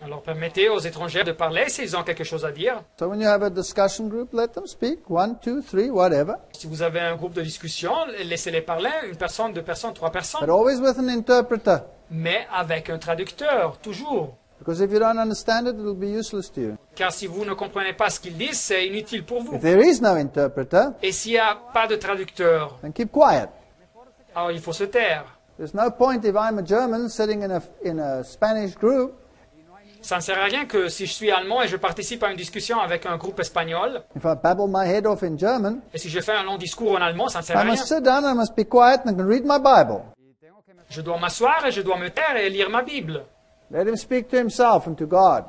Speaker 2: alors permettez aux étrangers de parler s'ils ont quelque chose à dire.
Speaker 1: So when you have a discussion group, let them speak. 1, 2, 3, whatever.
Speaker 2: Si vous avez un groupe de discussion, laissez-les parler, une personne, deux personnes, trois
Speaker 1: But
Speaker 2: personnes,
Speaker 1: always with an interpreter.
Speaker 2: mais avec un traducteur, toujours.
Speaker 1: Because if you don't understand it, it'll be useless to you.
Speaker 2: Car si vous ne comprenez pas ce qu'ils disent, c'est inutile pour vous.
Speaker 1: If there is no interpreter,
Speaker 2: Et s'il n'y a pas de traducteur,
Speaker 1: then keep quiet.
Speaker 2: alors il faut se taire.
Speaker 1: There's no point if I'm a German sitting in a Spanish group.
Speaker 2: Ça ne sert à rien que si je suis allemand et je participe à une discussion avec un groupe espagnol,
Speaker 1: If I babble my head off in German,
Speaker 2: et si je fais un long discours en allemand, ça ne sert
Speaker 1: I
Speaker 2: à rien.
Speaker 1: must sit down, I must be quiet, and I can read my Bible.
Speaker 2: Je dois m'asseoir et je dois me taire et lire ma Bible.
Speaker 1: Let him speak to himself and to God.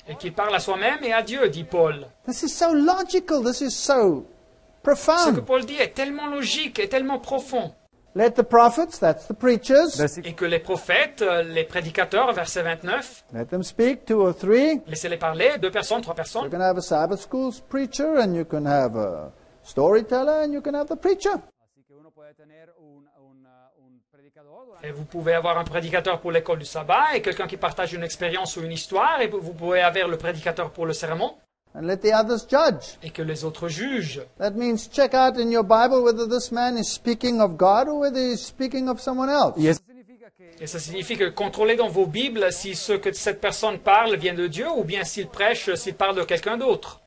Speaker 2: Et qu'il parle à soi-même et à Dieu, dit Paul.
Speaker 1: This is so logical. This is so
Speaker 2: Ce que
Speaker 1: profound.
Speaker 2: Paul dit est tellement logique et tellement profond.
Speaker 1: Let the prophets, that's the preachers,
Speaker 2: Et que les prophètes, les prédicateurs, verset 29,
Speaker 1: let them speak, 2 or 3.
Speaker 2: laissez-les parler, deux personnes, trois
Speaker 1: You
Speaker 2: personnes.
Speaker 1: can have a Sabbath school preacher, and you can have a storyteller, and you can have the preacher.
Speaker 3: Así que uno puede tener un predicador durante
Speaker 2: Et vous pouvez avoir un prédicateur pour l'école du sabbat et quelqu'un qui partage une expérience ou une histoire. Et vous pouvez avoir le prédicateur pour le sermon
Speaker 1: And let the others judge.
Speaker 2: et que les autres jugent.
Speaker 1: That means check out in your Bible whether this man is speaking of God or whether he's speaking of someone else.
Speaker 3: Eso significa que
Speaker 2: Et ça signifie que contrôlez dans vos Bibles si ce que cette personne parle vient de Dieu ou bien s'il prêche, s'il parle de quelqu'un d'autre.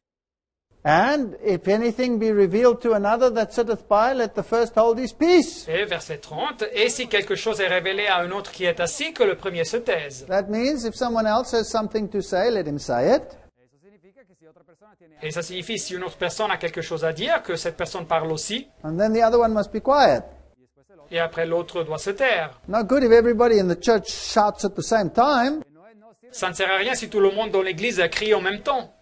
Speaker 1: And if anything be revealed to another that sitteth by, let the first hold his peace.
Speaker 2: Et verset 30, et si quelque chose est révélé à un autre qui est assis, que le premier se taise.
Speaker 1: That means if someone else has something to say, let him say it.
Speaker 3: eso significa que si otra persona tiene
Speaker 2: Et ça signifie si une autre personne a quelque chose à dire, que cette personne parle aussi,
Speaker 1: And then the other one must be quiet.
Speaker 2: et après l'autre doit se taire.
Speaker 1: Not good if everybody in the church shouts at the same time.
Speaker 3: no sirve
Speaker 2: Ça ne sert à rien si tout le monde dans l'église crie en même temps.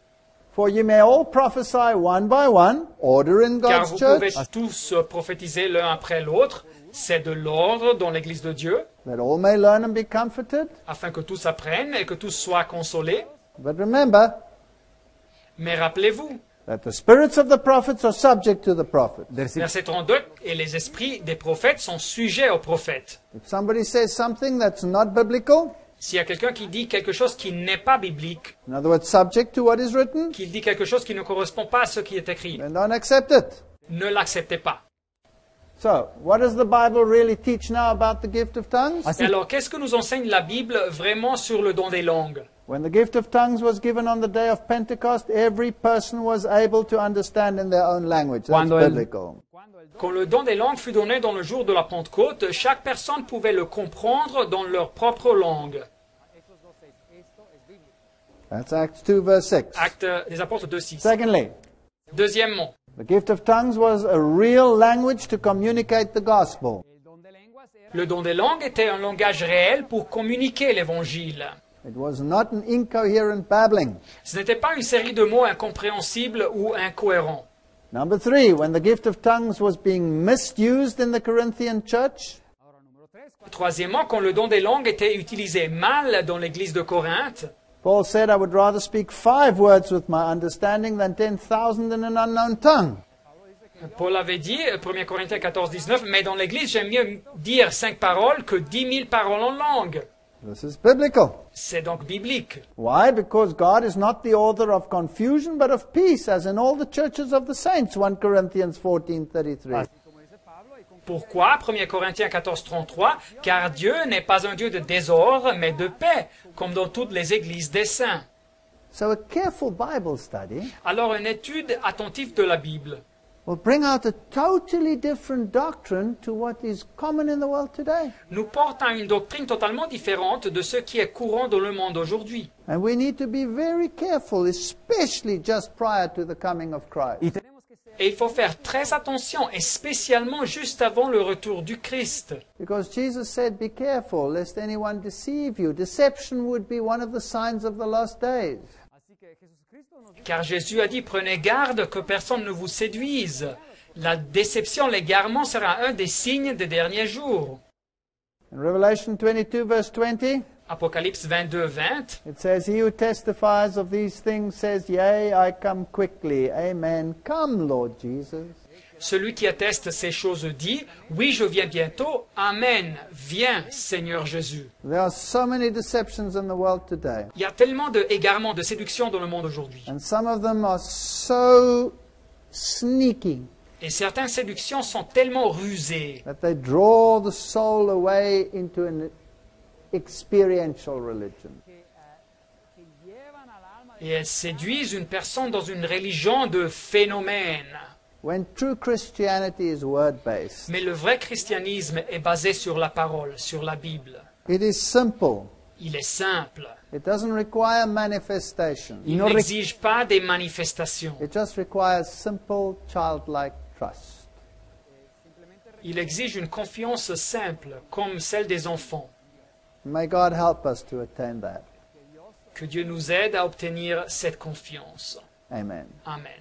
Speaker 1: For you may all prophesy one by one, order in
Speaker 2: Car
Speaker 1: God's
Speaker 2: vous
Speaker 1: church,
Speaker 2: pouvez tous prophétiser l'un après l'autre. C'est de l'ordre dans l'église de Dieu,
Speaker 1: that all may learn and be comforted.
Speaker 2: afin que tous apprennent et que tous soient consolés.
Speaker 1: But remember
Speaker 2: Mais rappelez-vous,
Speaker 1: that the spirits of the prophets are subject to the prophets.
Speaker 2: verset 32, et les esprits des prophètes sont sujets aux prophètes.
Speaker 1: If somebody says something that's not biblical,
Speaker 2: S'il y a quelqu'un qui dit quelque chose qui n'est pas biblique,
Speaker 1: in other words, subject to what is written,
Speaker 2: qu'il dit quelque chose qui ne correspond pas à ce qui est écrit,
Speaker 1: then don't accept it.
Speaker 2: ne l'acceptez pas.
Speaker 1: So, what does the Bible really teach now about the gift of tongues?
Speaker 2: Et alors, qu'est-ce que nous enseigne la Bible vraiment sur le don des langues?
Speaker 1: When the gift of tongues was given on the day of Pentecost, every person was able to understand in their own language. That's
Speaker 3: Cuando el-
Speaker 1: biblical.
Speaker 3: cuando el
Speaker 2: Quand le don des langues fut donné dans le jour de la Pentecôte, chaque personne pouvait le comprendre dans leur propre langue.
Speaker 3: Hechos 2:6 esto es bíblico.
Speaker 1: That's Acts 2, verse 6.
Speaker 2: Acte des Apôtres 2.6.
Speaker 1: Secondly,
Speaker 2: Deuxièmement,
Speaker 1: the gift of tongues was a real language to communicate the gospel.
Speaker 3: El don de lenguas era
Speaker 2: le don des langues était un langage réel pour communiquer l'évangile.
Speaker 1: It was not an incoherent babbling.
Speaker 2: Ce n'était pas une série de mots incompréhensibles ou incohérents.
Speaker 1: Number 3, when the gift of tongues was being misused in the Corinthian church,
Speaker 3: ahora número 3
Speaker 2: Troisièmement, quand le don des langues était utilisé mal dans l'église de Corinthe,
Speaker 1: Paul said, I would rather speak 5 words with my understanding than 10,000 in an unknown tongue.
Speaker 2: Paul avait dit, 1 Corinthiens 14, 19, mais dans l'église, j'aime mieux dire 5 paroles que 10 000 paroles en langue.
Speaker 1: This is biblical.
Speaker 2: C'est donc biblique.
Speaker 1: Why? Because God is not the author of confusion, but of peace, as in all the churches of the saints, 1 Corinthians 14:33.
Speaker 3: como dice Pablo y con
Speaker 2: Pourquoi 1 Corinthiens 14, 33, car Dieu n'est pas un Dieu de désordre, mais de paix, comme dans toutes les églises des saints.
Speaker 1: So a careful Bible study
Speaker 2: Alors une étude attentive de la Bible
Speaker 1: will bring out a totally different doctrine to what is common in the world today.
Speaker 2: nous porte à une doctrine totalement différente de ce qui est courant dans le monde aujourd'hui.
Speaker 1: And we need to be very careful, especially just prior to the coming of Christ.
Speaker 3: tenemos que ser
Speaker 2: Et il faut faire très attention, et spécialement juste avant le retour du Christ.
Speaker 1: Because Jesus said, be careful lest anyone deceive you. Deception would be one of the signs of the last days.
Speaker 3: así que Jesucristo nos dice
Speaker 2: Car Jésus a dit, prenez garde que personne ne vous séduise. La déception, l'égarement sera un des signes des derniers jours.
Speaker 1: In Revelation 22, verse 20,
Speaker 2: Apocalypse 22, 20.
Speaker 1: it says, He who testifies of these things says, Yea, I come quickly. Amen. Come, Lord Jesus.
Speaker 2: Celui qui atteste ces choses dit, oui, je viens bientôt. Amen. Viens, Seigneur Jésus.
Speaker 1: There are so many deceptions in the world today.
Speaker 2: Il y a tellement d'égarements, de séductions dans le monde aujourd'hui.
Speaker 1: And some of them are so sneaky
Speaker 2: Et certaines séductions sont tellement rusées
Speaker 1: that they draw the soul away into an experiential religion.
Speaker 3: que llevan al alma
Speaker 2: et elles séduisent une personne dans une religion de phénomène.
Speaker 1: When true Christianity is word-based,
Speaker 2: Mais le vrai christianisme est basé sur la parole, sur la Bible.
Speaker 1: it is simple.
Speaker 2: Il est simple.
Speaker 1: It doesn't require manifestation.
Speaker 2: Il n'exige pas des manifestations.
Speaker 1: It just requires simple, childlike trust.
Speaker 2: Il exige une confiance simple, comme celle des enfants.
Speaker 1: May God help us to attain that.
Speaker 2: Que Dieu nous aide à obtenir cette confiance.
Speaker 1: Amen.
Speaker 2: Amen.